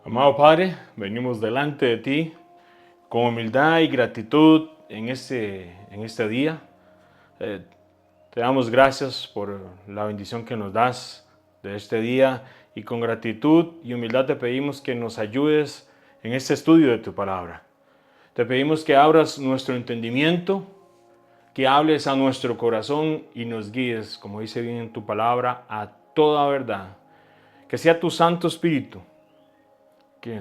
Amado Padre, venimos delante de ti con humildad y gratitud en este día. Te damos gracias por la bendición que nos das de este día y con gratitud y humildad te pedimos que nos ayudes en este estudio de tu palabra. Te pedimos que abras nuestro entendimiento, que hables a nuestro corazón y nos guíes, como dice bien en tu palabra, a toda verdad. Que sea tu Santo Espíritu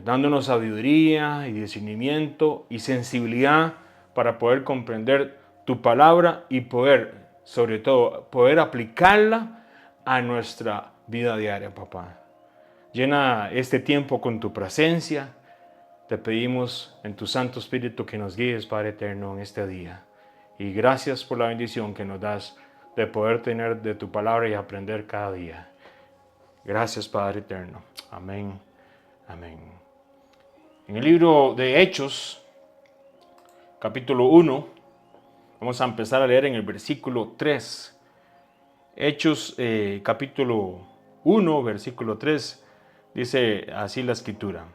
dándonos sabiduría y discernimiento y sensibilidad para poder comprender tu palabra y poder, sobre todo, poder aplicarla a nuestra vida diaria, papá. Llena este tiempo con tu presencia. Te pedimos en tu Santo Espíritu que nos guíes, Padre eterno, en este día. Y gracias por la bendición que nos das de poder tener de tu palabra y aprender cada día. Gracias, Padre eterno. Amén. Amén. En el libro de Hechos, capítulo 1, vamos a empezar a leer en el versículo 3. Hechos, capítulo 1, versículo 3, dice así la escritura.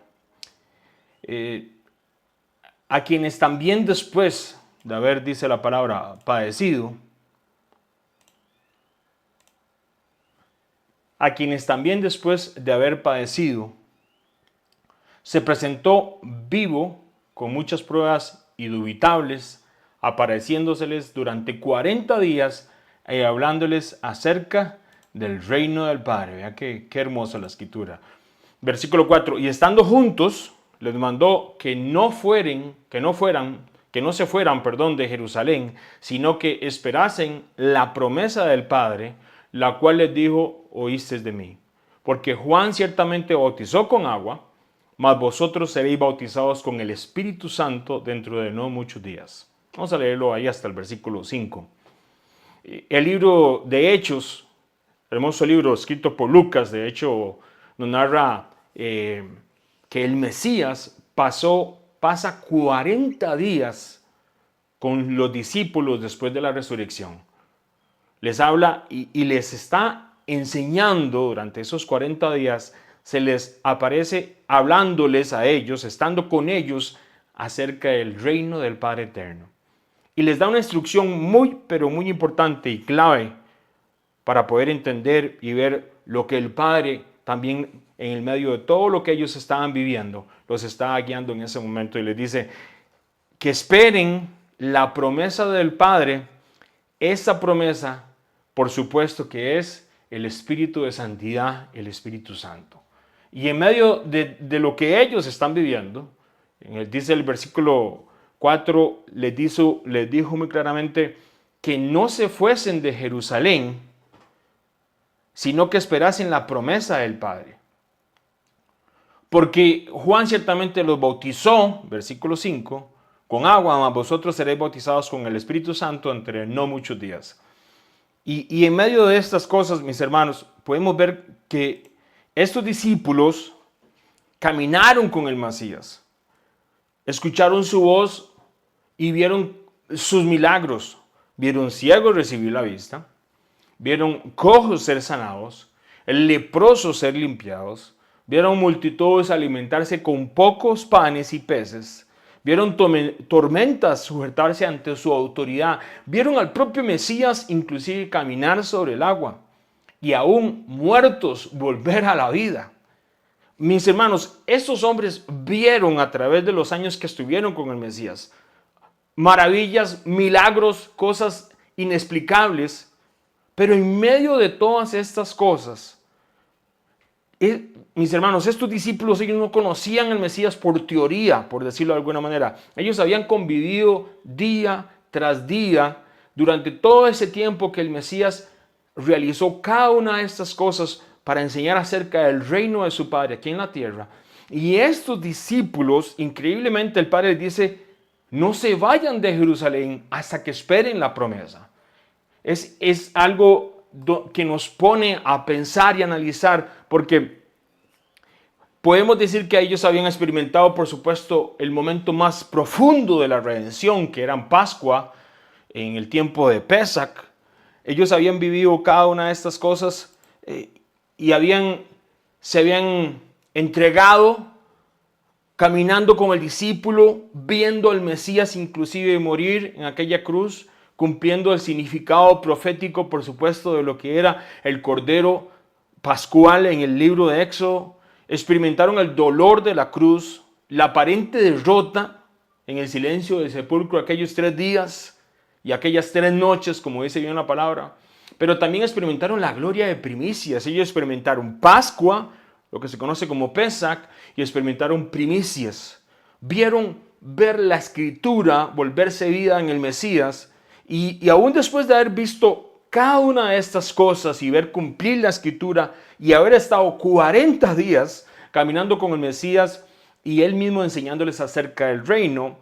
A quienes también después de haber, dice la palabra, padecido, a quienes también después de haber padecido, se presentó vivo con muchas pruebas indubitables, apareciéndoseles durante 40 días y hablándoles acerca del reino del Padre. Vea qué hermosa la escritura. Versículo 4. Y estando juntos, les mandó que no se fueran, de Jerusalén, sino que esperasen la promesa del Padre, la cual les dijo: oísteis de mí. Porque Juan ciertamente bautizó con agua, mas vosotros seréis bautizados con el Espíritu Santo dentro de no muchos días. Vamos a leerlo ahí hasta el versículo 5. El libro de Hechos, hermoso libro escrito por Lucas, de hecho nos narra que el Mesías pasa 40 días con los discípulos después de la resurrección. Les habla y les está enseñando durante esos 40 días. Se les aparece hablándoles a ellos, estando con ellos acerca del reino del Padre eterno. Y les da una instrucción muy, pero muy importante y clave para poder entender y ver lo que el Padre también en el medio de todo lo que ellos estaban viviendo, los estaba guiando en ese momento. Y les dice que esperen la promesa del Padre. Esa promesa, por supuesto, que es el Espíritu de Santidad, el Espíritu Santo. Y en medio de lo que ellos están viviendo, dice el versículo 4, les dijo muy claramente que no se fuesen de Jerusalén, sino que esperasen la promesa del Padre. Porque Juan ciertamente los bautizó, versículo 5, con agua, mas vosotros seréis bautizados con el Espíritu Santo entre no muchos días. Y en medio de estas cosas, mis hermanos, podemos ver que estos discípulos caminaron con el Mesías, escucharon su voz y vieron sus milagros. Vieron ciegos recibir la vista, vieron cojos ser sanados, leprosos ser limpiados, vieron multitudes alimentarse con pocos panes y peces, vieron tormentas sujetarse ante su autoridad, vieron al propio Mesías inclusive caminar sobre el agua y aún muertos volver a la vida. Mis hermanos, estos hombres vieron a través de los años que estuvieron con el Mesías maravillas, milagros, cosas inexplicables, pero en medio de todas estas cosas, mis hermanos, estos discípulos, ellos no conocían al Mesías por teoría, por decirlo de alguna manera. Ellos habían convivido día tras día durante todo ese tiempo que el Mesías realizó cada una de estas cosas para enseñar acerca del reino de su Padre aquí en la tierra. Y estos discípulos, increíblemente, el Padre les dice: no se vayan de Jerusalén hasta que esperen la promesa. Es algo que nos pone a pensar y analizar, porque podemos decir que ellos habían experimentado, por supuesto, el momento más profundo de la redención, que era en Pascua, en el tiempo de Pesach. Ellos habían vivido cada una de estas cosas y se habían entregado caminando con el discípulo, viendo al Mesías inclusive morir en aquella cruz, cumpliendo el significado profético, por supuesto, de lo que era el Cordero Pascual en el libro de Éxodo. Experimentaron el dolor de la cruz, la aparente derrota en el silencio del sepulcro aquellos 3 días y aquellas 3 noches, como dice bien la palabra. Pero también experimentaron la gloria de primicias. Ellos experimentaron Pascua, lo que se conoce como Pesach, y experimentaron primicias. Vieron ver la escritura volverse vida en el Mesías, y aún después de haber visto cada una de estas cosas y ver cumplir la escritura y haber estado 40 días caminando con el Mesías y él mismo enseñándoles acerca del reino,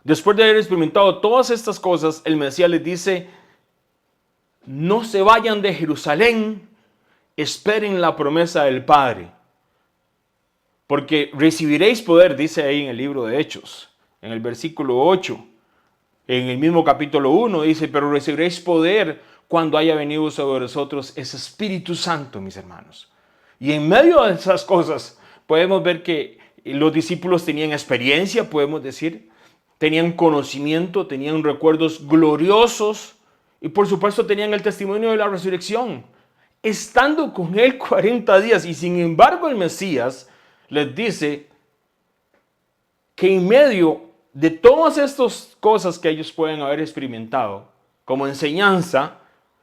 después de haber experimentado todas estas cosas, el Mesías les dice: no se vayan de Jerusalén, esperen la promesa del Padre, porque recibiréis poder, dice ahí en el libro de Hechos, en el versículo 8, en el mismo capítulo 1 dice: pero recibiréis poder cuando haya venido sobre vosotros ese Espíritu Santo, mis hermanos. Y en medio de esas cosas podemos ver que los discípulos tenían experiencia, podemos decir, tenían conocimiento, tenían recuerdos gloriosos y por supuesto tenían el testimonio de la resurrección. Estando con él 40 días y sin embargo el Mesías les dice que en medio de todas estas cosas que ellos pueden haber experimentado como enseñanza,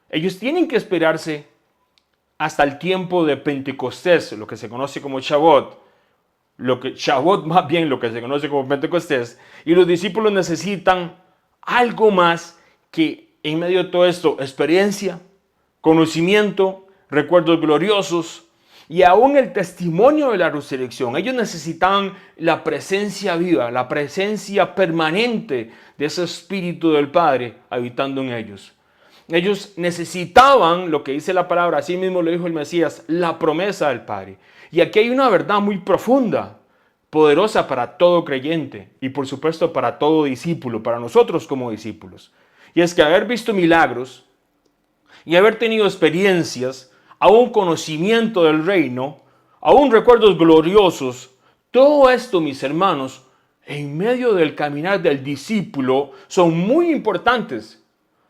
ellos tienen que esperarse hasta el tiempo de Pentecostés, lo que se conoce como Shavuot, Shavuot más bien lo que se conoce como Pentecostés, y los discípulos necesitan algo más que en medio de todo esto, experiencia, conocimiento, recuerdos gloriosos y aún el testimonio de la resurrección. Ellos necesitaban la presencia viva, la presencia permanente de ese Espíritu del Padre habitando en ellos. Ellos necesitaban, lo que dice la palabra, así mismo lo dijo el Mesías, la promesa del Padre. Y aquí hay una verdad muy profunda, poderosa para todo creyente y por supuesto para todo discípulo, para nosotros como discípulos. Y es que haber visto milagros y haber tenido experiencias, aún conocimiento del reino, aún recuerdos gloriosos, todo esto, mis hermanos, en medio del caminar del discípulo son muy importantes,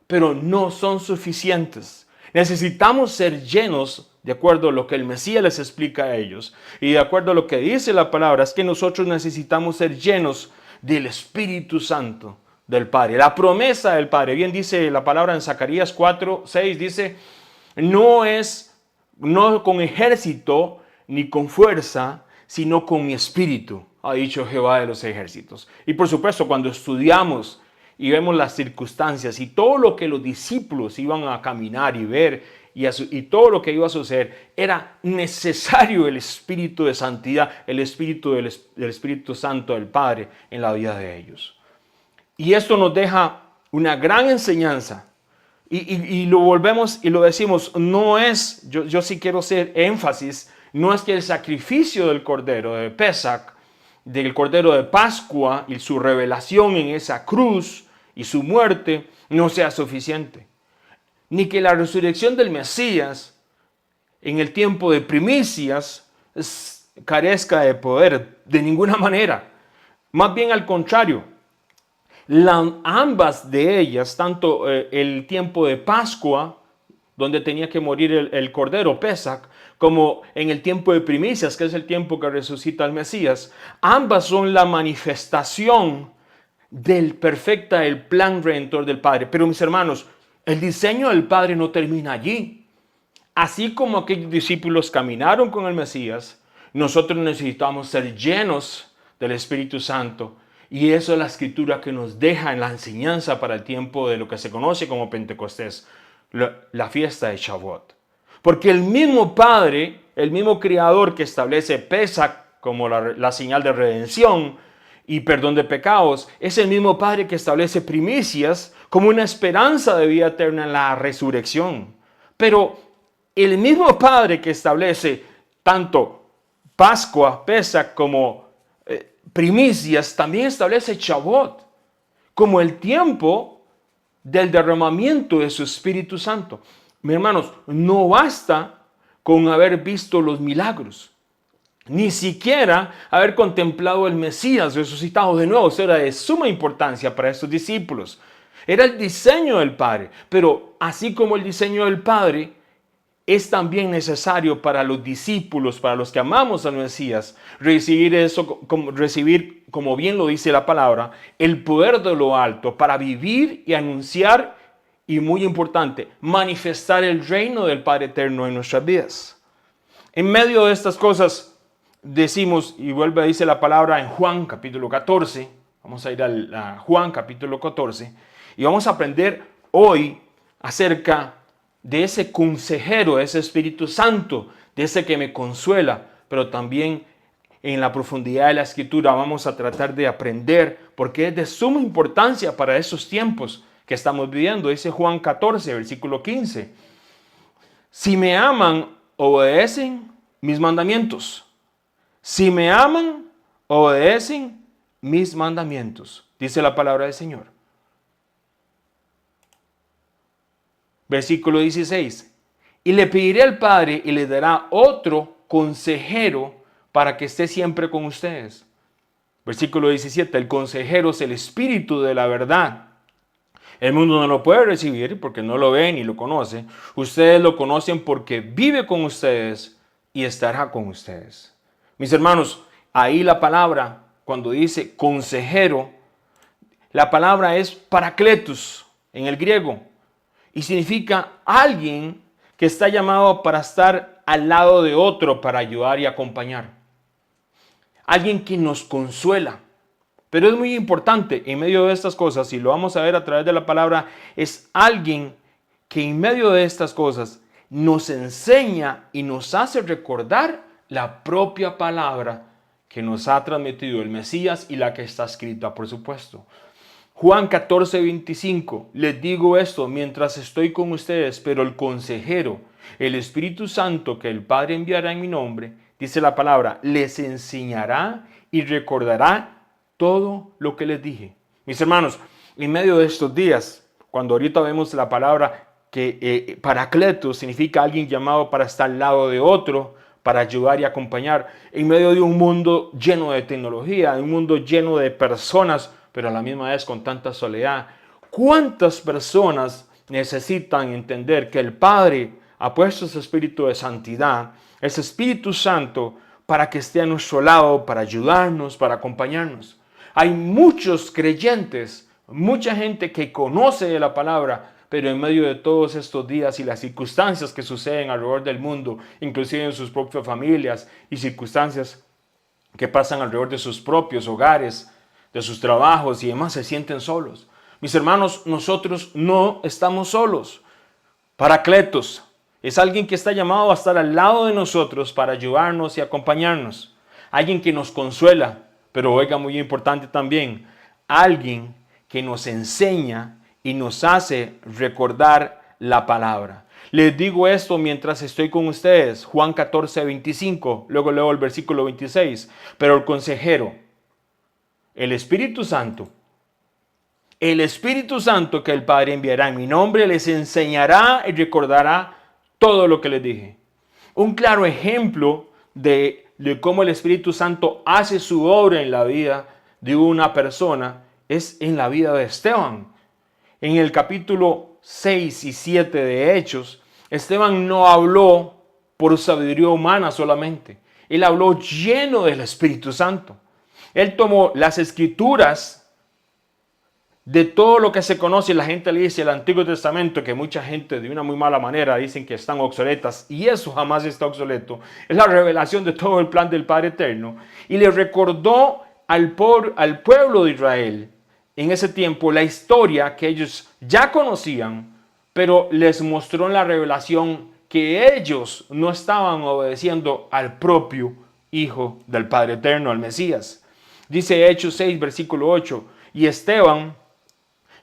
pero no son suficientes. Necesitamos ser llenos, de acuerdo a lo que el Mesías les explica a ellos, y de acuerdo a lo que dice la palabra, es que nosotros necesitamos ser llenos del Espíritu Santo del Padre, la promesa del Padre. Bien dice la palabra en Zacarías 4:6, dice: no con ejército ni con fuerza, sino con mi espíritu, ha dicho Jehová de los ejércitos. Y por supuesto, cuando estudiamos y vemos las circunstancias y todo lo que los discípulos iban a caminar y ver y todo lo que iba a suceder, era necesario el espíritu de santidad, el espíritu del Espíritu Santo del Padre en la vida de ellos. Y esto nos deja una gran enseñanza. Y lo volvemos y lo decimos, no es, yo sí quiero hacer énfasis, no es que el sacrificio del Cordero de Pesach, del Cordero de Pascua y su revelación en esa cruz y su muerte no sea suficiente. Ni que la resurrección del Mesías en el tiempo de primicias carezca de poder de ninguna manera. Más bien al contrario. Ambas de ellas, tanto el tiempo de Pascua, donde tenía que morir el Cordero Pesach, como en el tiempo de primicias, que es el tiempo que resucita el Mesías, ambas son la manifestación del plan redentor del Padre. Pero mis hermanos, el diseño del Padre no termina allí. Así como aquellos discípulos caminaron con el Mesías, nosotros necesitamos ser llenos del Espíritu Santo. Y eso es la escritura que nos deja en la enseñanza para el tiempo de lo que se conoce como Pentecostés, la fiesta de Shavuot. Porque el mismo Padre, el mismo Creador que establece Pesach como la señal de redención y perdón de pecados, es el mismo Padre que establece primicias como una esperanza de vida eterna en la resurrección. Pero el mismo Padre que establece tanto Pascua, Pesach como primicias, también establece Shavuot como el tiempo del derramamiento de su Espíritu Santo. Mis hermanos, no basta con haber visto los milagros. ni siquiera haber contemplado el Mesías resucitado de nuevo. Eso era de suma importancia para estos discípulos. Era el diseño del Padre, pero así como el diseño del Padre, es también necesario para los discípulos, para los que amamos al Mesías, recibir, como bien lo dice la palabra, el poder de lo alto para vivir y anunciar, y muy importante, manifestar el reino del Padre eterno en nuestras vidas. En medio de estas cosas decimos, y vuelve a decir la palabra en Juan capítulo 14, vamos a ir a Juan capítulo 14, y vamos a aprender hoy acerca de ese consejero, de ese Espíritu Santo, de ese que me consuela, pero también en la profundidad de la Escritura vamos a tratar de aprender, porque es de suma importancia para esos tiempos que estamos viviendo. Dice Juan 14, versículo 15, si me aman, obedecen mis mandamientos. Si me aman, obedecen mis mandamientos, dice la palabra del Señor. Versículo 16. Y le pediré al Padre y le dará otro consejero para que esté siempre con ustedes. Versículo 17. El consejero es el Espíritu de la verdad. El mundo no lo puede recibir porque no lo ve ni lo conoce. Ustedes lo conocen porque vive con ustedes y estará con ustedes. Mis hermanos, ahí la palabra, cuando dice consejero, la palabra es parakletos en el griego. Y significa alguien que está llamado para estar al lado de otro, para ayudar y acompañar. Alguien que nos consuela. Pero es muy importante en medio de estas cosas, y lo vamos a ver a través de la palabra, es alguien que en medio de estas cosas nos enseña y nos hace recordar la propia palabra que nos ha transmitido el Mesías y la que está escrita, por supuesto. Juan 14, 25, les digo esto mientras estoy con ustedes, pero el consejero, el Espíritu Santo que el Padre enviará en mi nombre, dice la palabra, les enseñará y recordará todo lo que les dije. Mis hermanos, en medio de estos días, cuando ahorita vemos la palabra que parakletos significa alguien llamado para estar al lado de otro, para ayudar y acompañar, en medio de un mundo lleno de tecnología, un mundo lleno de personas, pero a la misma vez con tanta soledad. ¿Cuántas personas necesitan entender que el Padre ha puesto ese espíritu de santidad, ese Espíritu Santo, para que esté a nuestro lado, para ayudarnos, para acompañarnos? Hay muchos creyentes, mucha gente que conoce de la palabra, pero en medio de todos estos días y las circunstancias que suceden alrededor del mundo, inclusive en sus propias familias y circunstancias que pasan alrededor de sus propios hogares, de sus trabajos y demás, se sienten solos. Mis hermanos, nosotros no estamos solos. Parakletos es alguien que está llamado a estar al lado de nosotros para ayudarnos y acompañarnos. Alguien que nos consuela, pero oiga, muy importante también, alguien que nos enseña y nos hace recordar la palabra. Les digo esto mientras estoy con ustedes. Juan 14, 25, luego leo el versículo 26. Pero el consejero, el Espíritu Santo que el Padre enviará en mi nombre, les enseñará y recordará todo lo que les dije. Un claro ejemplo de cómo el Espíritu Santo hace su obra en la vida de una persona es en la vida de Esteban. En el capítulo 6 y 7 de Hechos, Esteban no habló por sabiduría humana solamente. Él habló lleno del Espíritu Santo. Él tomó las escrituras de todo lo que se conoce, la gente le dice el Antiguo Testamento, que mucha gente de una muy mala manera dicen que están obsoletas, y eso jamás está obsoleto. Es la revelación de todo el plan del Padre Eterno. Y le recordó al pueblo de Israel en ese tiempo la historia que ellos ya conocían, pero les mostró en la revelación que ellos no estaban obedeciendo al propio Hijo del Padre Eterno, al Mesías. Dice Hechos 6, versículo 8, y Esteban,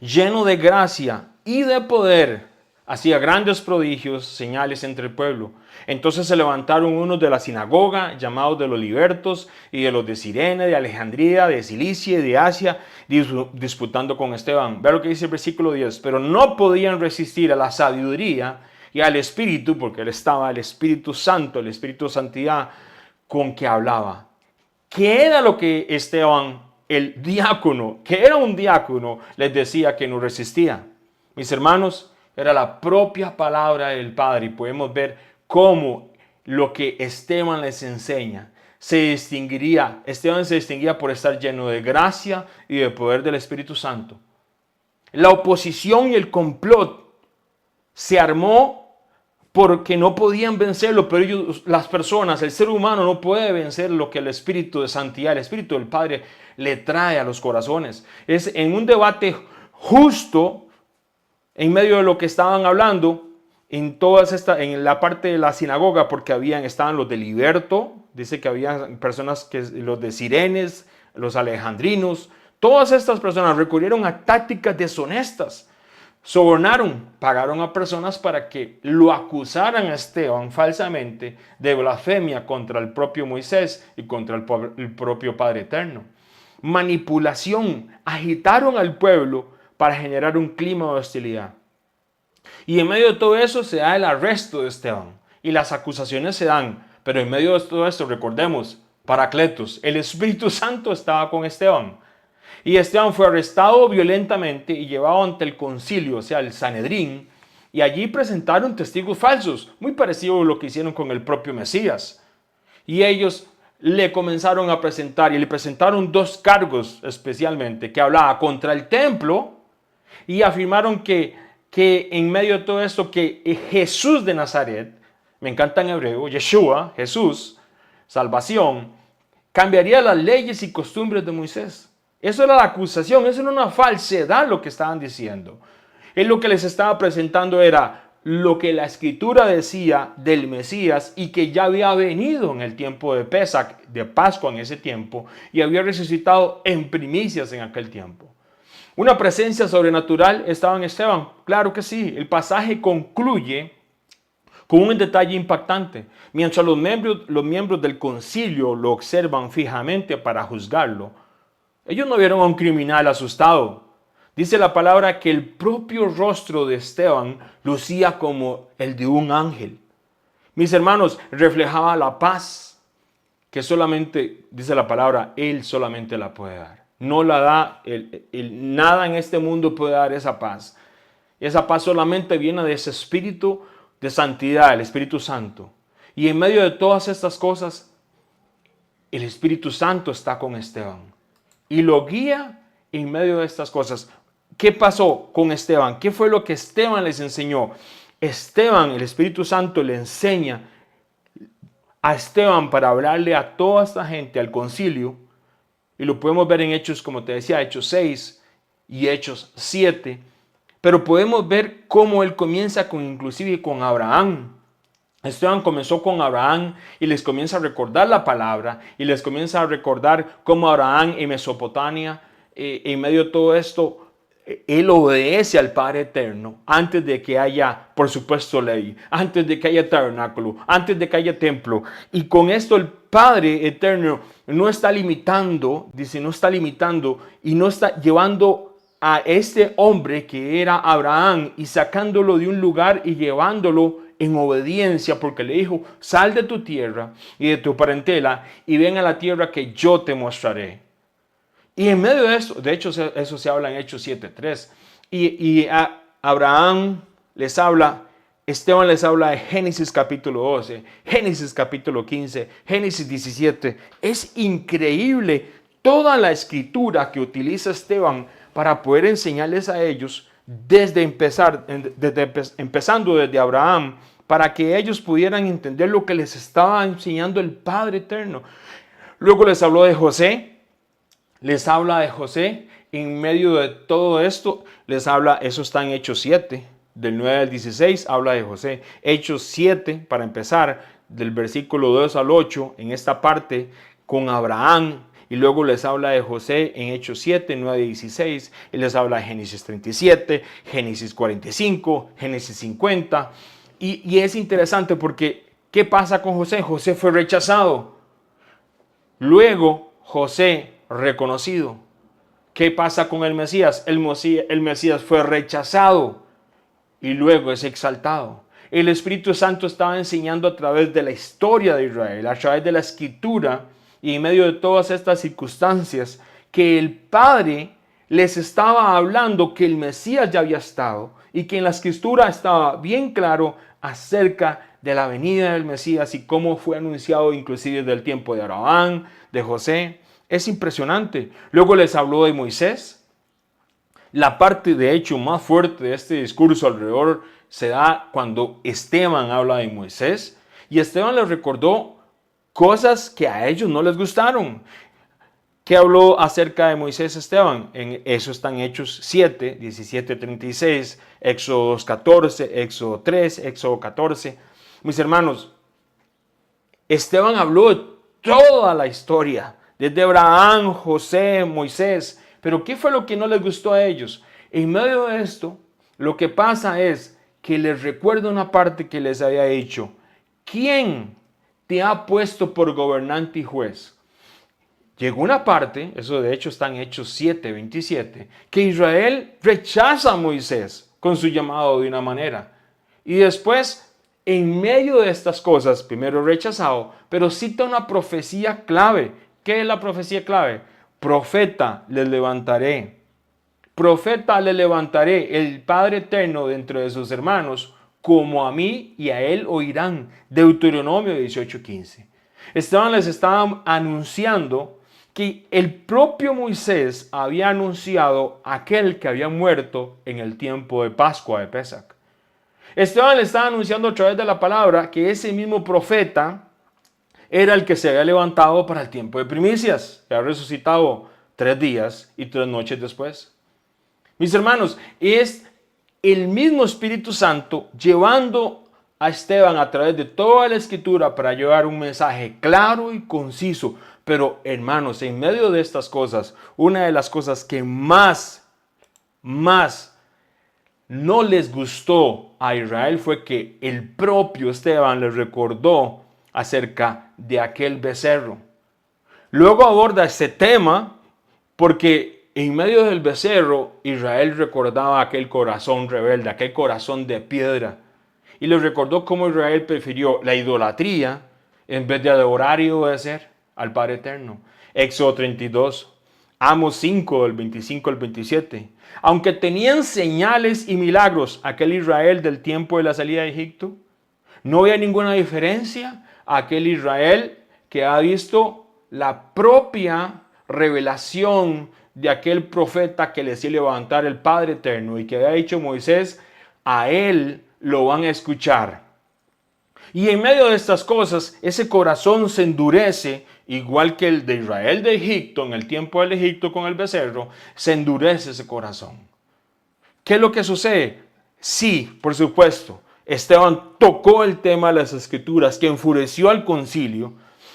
lleno de gracia y de poder, hacía grandes prodigios, señales entre el pueblo. Entonces se levantaron unos de la sinagoga, llamados de los libertos, y de los de Cirene, de Alejandría, de Cilicia y de Asia, disputando con Esteban. Ve lo que dice el versículo 10. Pero no podían resistir a la sabiduría y al Espíritu, porque él estaba el Espíritu Santo, el Espíritu de Santidad, con que hablaba. ¿Qué era lo que Esteban, el diácono, que era un diácono, les decía que no resistía? Mis hermanos, era la propia palabra del Padre y podemos ver cómo lo que Esteban les enseña Esteban se distinguía por estar lleno de gracia y de poder del Espíritu Santo. La oposición y el complot se armó porque no podían vencerlo, pero ellos, las personas, el ser humano no puede vencer lo que el Espíritu de Santidad, el Espíritu del Padre le trae a los corazones. Es en un debate justo, en medio de lo que estaban hablando, en la parte de la sinagoga, porque estaban los de Liberto, dice que había personas, los de Cirenes, los alejandrinos, todas estas personas recurrieron a tácticas deshonestas, sobornaron, pagaron a personas para que lo acusaran a Esteban falsamente de blasfemia contra el propio Moisés y contra el propio Padre Eterno. Manipulación, agitaron al pueblo para generar un clima de hostilidad. Y en medio de todo eso se da el arresto de Esteban y las acusaciones se dan. Pero en medio de todo esto, recordemos, Paracletos, el Espíritu Santo estaba con Esteban. Y Esteban fue arrestado violentamente y llevado ante el concilio, o sea, el Sanedrín. Y allí presentaron testigos falsos, muy parecido a lo que hicieron con el propio Mesías. Y ellos le comenzaron a presentar y le presentaron 2 cargos especialmente, que hablaba contra el templo y afirmaron que en medio de todo esto, que Jesús de Nazaret, me encanta en hebreo, Yeshua, Jesús, salvación, cambiaría las leyes y costumbres de Moisés. Eso era la acusación, eso era una falsedad lo que estaban diciendo. Él lo que les estaba presentando era lo que la Escritura decía del Mesías y que ya había venido en el tiempo de Pesach, de Pascua en ese tiempo, y había resucitado en primicias en aquel tiempo. ¿Una presencia sobrenatural estaba en Esteban? Claro que sí. El pasaje concluye con un detalle impactante. Mientras los miembros del concilio lo observan fijamente para juzgarlo, ellos no vieron a un criminal asustado. Dice la palabra que el propio rostro de Esteban lucía como el de un ángel. Mis hermanos, reflejaba la paz que solamente, dice la palabra, Él solamente la puede dar. No la da, nada en este mundo puede dar esa paz. Esa paz solamente viene de ese espíritu de santidad, el Espíritu Santo. Y en medio de todas estas cosas, el Espíritu Santo está con Esteban y lo guía en medio de estas cosas. ¿Qué pasó con Esteban? ¿Qué fue lo que Esteban les enseñó? Esteban, el Espíritu Santo le enseña a Esteban para hablarle a toda esta gente, al concilio, y lo podemos ver en Hechos, como te decía, Hechos 6 y Hechos 7, pero podemos ver cómo él comienza inclusive con Abraham. Esteban comenzó con Abraham y les comienza a recordar la palabra y les comienza a recordar cómo Abraham en Mesopotamia, en medio de todo esto, él obedece al Padre Eterno antes de que haya, por supuesto, ley, antes de que haya tabernáculo, antes de que haya templo. Y con esto el Padre Eterno no está limitando, dice, no está limitando y no está llevando a este hombre que era Abraham y sacándolo de un lugar y llevándolo en obediencia, porque le dijo, sal de tu tierra y de tu parentela y ven a la tierra que yo te mostraré. Y en medio de eso, de hecho eso se habla en Hechos 7:3, y a Abraham les habla, Esteban les habla de Génesis capítulo 12, Génesis capítulo 15, Génesis 17. Es increíble toda la escritura que utiliza Esteban para poder enseñarles a ellos empezando desde Abraham, para que ellos pudieran entender lo que les estaba enseñando el Padre Eterno. Luego les habló de José. Les habla de José, en medio de todo esto, les habla, eso está en Hechos 7, del 9 al 16, habla de José. Hechos 7, para empezar, del versículo 2 al 8, en esta parte, con Abraham, y luego les habla de José en Hechos 7, 9 y 16, y les habla de Génesis 37, Génesis 45, Génesis 50, y es interesante porque, ¿qué pasa con José? José fue rechazado. Luego, José reconocido. ¿Qué pasa con el Mesías? El Mesías fue rechazado y luego es exaltado. el Espíritu Santo estaba enseñando a través de la historia de Israel, a través de la escritura y en medio de todas estas circunstancias, que el Padre les estaba hablando que el Mesías ya había estado y que en la escritura estaba bien claro acerca de la venida del Mesías y cómo fue anunciado inclusive desde el tiempo de Abraham, de José. Es impresionante. Luego les habló de Moisés. La parte de hecho más fuerte de este discurso alrededor se da cuando Esteban habla de Moisés y Esteban les recordó cosas que a ellos no les gustaron. ¿Qué habló acerca de Moisés Esteban? Eso está en Hechos 7, 17, 36, Éxodo 14, Éxodo 3, Éxodo 14. Mis hermanos, Esteban habló de toda la historia, desde Abraham, José, Moisés. Pero ¿qué fue lo que no les gustó a ellos? En medio de esto, lo que pasa es que les recuerdo una parte que les había dicho. ¿Quién te ha puesto por gobernante y juez? Llegó una parte, eso de hecho está en Hechos 7, 27, que Israel rechaza a Moisés con su llamado de una manera. Y después, en medio de estas cosas, primero rechazado, pero cita una profecía clave. ¿Qué es la profecía clave? Profeta les levantaré. Profeta le levantaré, el Padre eterno dentro de sus hermanos, como a mí y a él oirán. Deuteronomio 18:15. Esteban les estaba anunciando que el propio Moisés había anunciado aquel que había muerto en el tiempo de Pascua de Pesach. Esteban le estaba anunciando a través de la palabra que ese mismo profeta era el que se había levantado para el tiempo de primicias, que había resucitado 3 días y 3 noches después. Mis hermanos, es el mismo Espíritu Santo llevando a Esteban a través de toda la escritura para llevar un mensaje claro y conciso. Pero hermanos, en medio de estas cosas, una de las cosas que más no les gustó a Israel fue que el propio Esteban les recordó acerca de aquel becerro. Luego aborda este tema porque en medio del becerro Israel recordaba aquel corazón rebelde, aquel corazón de piedra. Y les recordó cómo Israel prefirió la idolatría en vez de adorar y obedecer al Padre Eterno. Éxodo 32, Amos 5, del 25 al 27. Aunque tenían señales y milagros aquel Israel del tiempo de la salida de Egipto, no había ninguna diferencia a aquel Israel que ha visto la propia revelación de aquel profeta que le hacía levantar el Padre Eterno y que había dicho Moisés, a él lo van a escuchar. Y en medio de estas cosas, ese corazón se endurece, igual que el de Israel de Egipto, en el tiempo del Egipto con el becerro, se endurece ese corazón. ¿Qué es lo que sucede? Sí, por supuesto, Esteban tocó el tema de las Escrituras que enfureció al concilio,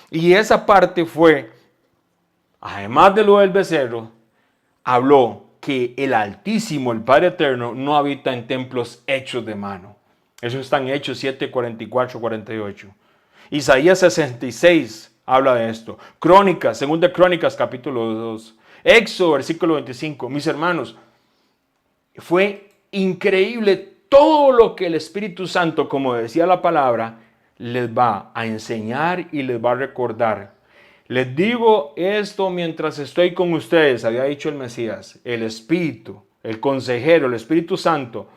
y esa parte fue, además de lo del becerro, habló que el Altísimo, el Padre Eterno, no habita en templos hechos de mano. Eso está en Hechos 7, 44, 48. Isaías 66 habla de esto. Crónicas, segunda Crónicas, capítulo 2. Éxodo, versículo 25. Mis hermanos, fue increíble todo lo que el Espíritu Santo, como decía la palabra, les va a enseñar y les va a recordar. Les digo esto mientras estoy con ustedes, había dicho el Mesías, el Espíritu, el Consejero, el Espíritu Santo,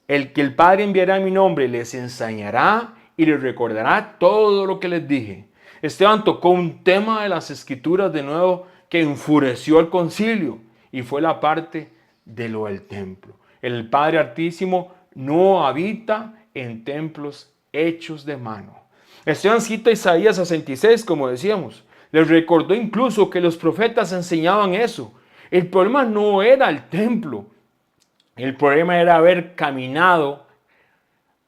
el que el Padre enviará en mi nombre, les enseñará y les recordará todo lo que les dije. Esteban tocó un tema de las Escrituras de nuevo que enfureció al concilio y fue la parte de lo del templo. El Padre Altísimo no habita en templos hechos de mano. Esteban cita Isaías 66, como decíamos. Les recordó incluso que los profetas enseñaban eso. El problema no era el templo. El problema era haber caminado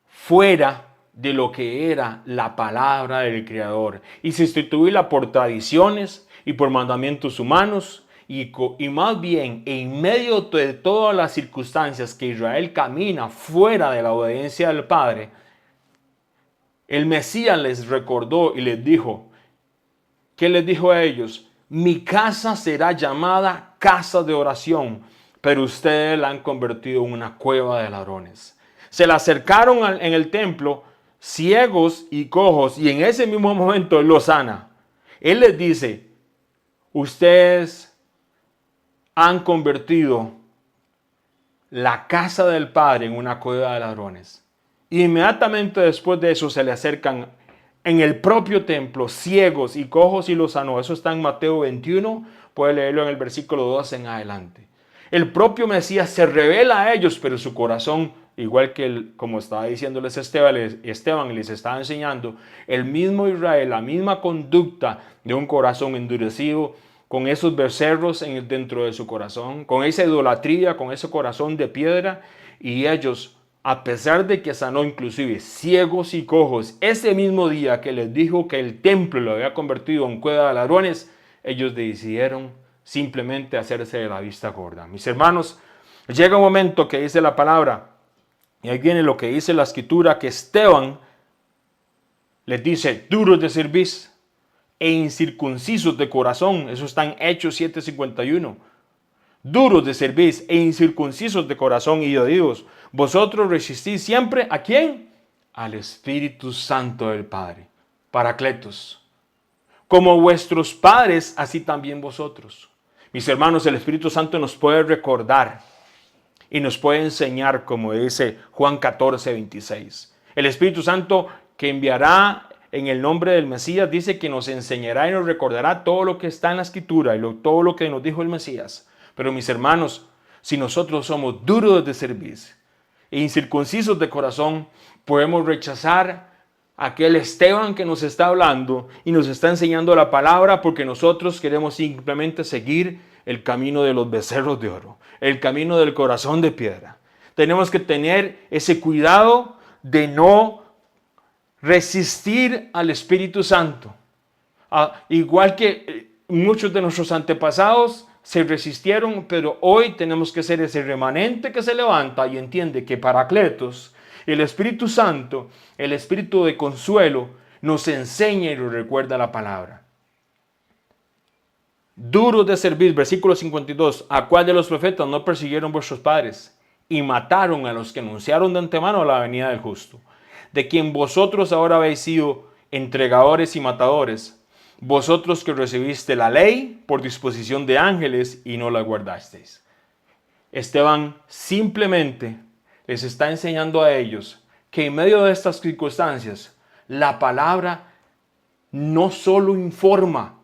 fuera de lo que era la palabra del Creador y sustituirla por tradiciones y por mandamientos humanos y más bien en medio de todas las circunstancias que Israel camina fuera de la obediencia del Padre, el Mesías les recordó y les dijo, ¿qué les dijo a ellos? Mi casa será llamada casa de oración, pero ustedes la han convertido en una cueva de ladrones. se le acercaron en el templo ciegos y cojos y en ese mismo momento Él los sana. Él les dice, ustedes han convertido la casa del Padre en una cueva de ladrones. Inmediatamente después de eso se le acercan en el propio templo ciegos y cojos y los sanó. Eso está en Mateo 21, puede leerlo en el versículo 12 en adelante. El propio Mesías se revela a ellos, pero su corazón, igual que como estaba diciéndoles Esteban les estaba enseñando, el mismo Israel, la misma conducta de un corazón endurecido, con esos becerros dentro de su corazón, con esa idolatría, con ese corazón de piedra, y ellos, a pesar de que sanó inclusive ciegos y cojos, ese mismo día que les dijo que el templo lo había convertido en cueva de ladrones, ellos decidieron simplemente hacerse de la vista gorda. Mis hermanos, llega un momento que dice la palabra, y ahí viene lo que dice la escritura, que Esteban les dice, duros de cerviz e incircuncisos de corazón. Eso está en Hechos 7:51. Duros de cerviz e incircuncisos de corazón y oídos. Vosotros resistís siempre, ¿a quién? Al Espíritu Santo del Padre. Paracletos. Como vuestros padres, así también vosotros. Mis hermanos, el Espíritu Santo nos puede recordar y nos puede enseñar, como dice Juan 14:26. El Espíritu Santo que enviará en el nombre del Mesías dice que nos enseñará y nos recordará todo lo que está en la Escritura y todo lo que nos dijo el Mesías. Pero mis hermanos, si nosotros somos duros de cerviz e incircuncisos de corazón, podemos rechazar aquel Esteban que nos está hablando y nos está enseñando la palabra porque nosotros queremos simplemente seguir el camino de los becerros de oro, el camino del corazón de piedra. Tenemos que tener ese cuidado de no resistir al Espíritu Santo. Igual que muchos de nuestros antepasados se resistieron, pero hoy tenemos que ser ese remanente que se levanta y entiende que Paracletos, el Espíritu Santo, el Espíritu de consuelo, nos enseña y nos recuerda la palabra. Duros de servir, versículo 52, ¿a cuál de los profetas no persiguieron vuestros padres y mataron a los que anunciaron de antemano la venida del justo? De quien vosotros ahora habéis sido entregadores y matadores, vosotros que recibiste la ley por disposición de ángeles y no la guardasteis. Esteban simplemente les está enseñando a ellos que en medio de estas circunstancias, la palabra no solo informa,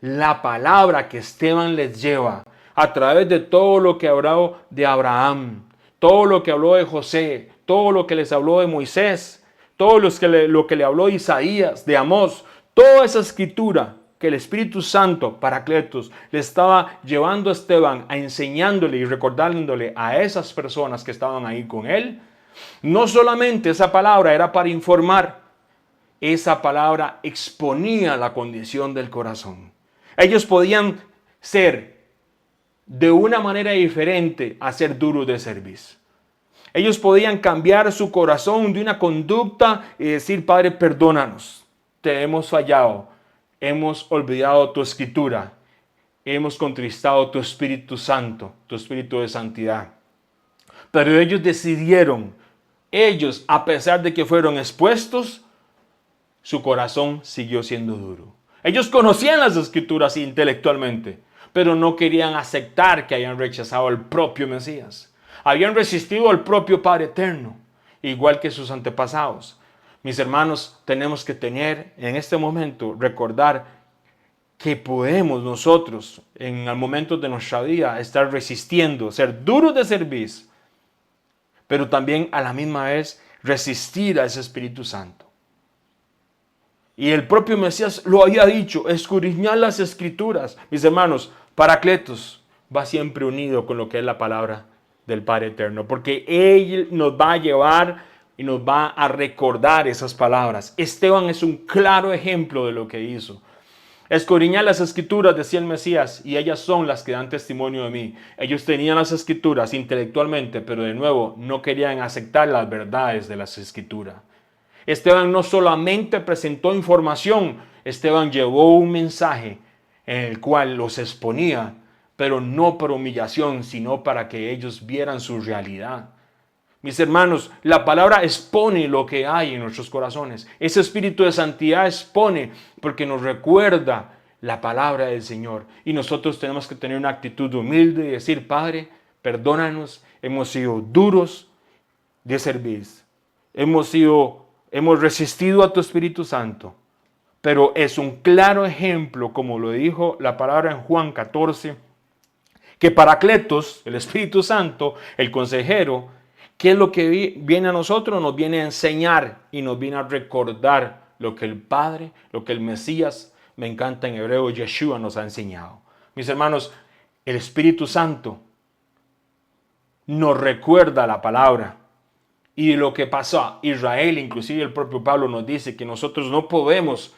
la palabra que Esteban les lleva a través de todo lo que habló de Abraham, todo lo que habló de José, todo lo que les habló de Moisés, todo lo que le habló de Isaías, de Amós, toda esa escritura que el Espíritu Santo, Paracletos, le estaba llevando a Esteban, a enseñándole y recordándole a esas personas que estaban ahí con él. No solamente esa palabra era para informar, esa palabra exponía la condición del corazón. Ellos podían ser de una manera diferente a ser duros de servicio. Ellos podían cambiar su corazón de una conducta y decir, Padre, perdónanos, te hemos fallado, hemos olvidado tu escritura, hemos contristado tu Espíritu Santo, tu Espíritu de santidad. Pero ellos decidieron, a pesar de que fueron expuestos, su corazón siguió siendo duro. Ellos conocían las escrituras intelectualmente, pero no querían aceptar que hayan rechazado al propio Mesías. Habían resistido al propio Padre Eterno, igual que sus antepasados. Mis hermanos, tenemos que tener en este momento, recordar que podemos nosotros, en el momento de nuestra vida, estar resistiendo, ser duros de servicio, pero también a la misma vez resistir a ese Espíritu Santo. Y el propio Mesías lo había dicho, escudriñad las Escrituras. Mis hermanos, Paracletos va siempre unido con lo que es la palabra del Padre Eterno, porque Él nos va a llevar y nos va a recordar esas palabras. Esteban es un claro ejemplo de lo que hizo. Escudriñad las Escrituras, decía el Mesías, y ellas son las que dan testimonio de mí. Ellos tenían las Escrituras intelectualmente, pero de nuevo no querían aceptar las verdades de las Escrituras. Esteban no solamente presentó información, Esteban llevó un mensaje en el cual los exponía, pero no por humillación, sino para que ellos vieran su realidad. Mis hermanos, la palabra expone lo que hay en nuestros corazones. Ese espíritu de santidad expone porque nos recuerda la palabra del Señor. Y nosotros tenemos que tener una actitud humilde y decir, Padre, perdónanos, hemos sido duros de servir. Hemos resistido a tu Espíritu Santo. Pero es un claro ejemplo, como lo dijo la palabra en Juan 14, que Paracletos, el Espíritu Santo, el consejero, ¿qué es lo que viene a nosotros? Nos viene a enseñar y nos viene a recordar lo que el Padre, lo que el Mesías, me encanta en hebreo, Yeshua, nos ha enseñado. Mis hermanos, el Espíritu Santo nos recuerda la palabra. Y lo que pasó a Israel, inclusive el propio Pablo nos dice que nosotros no podemos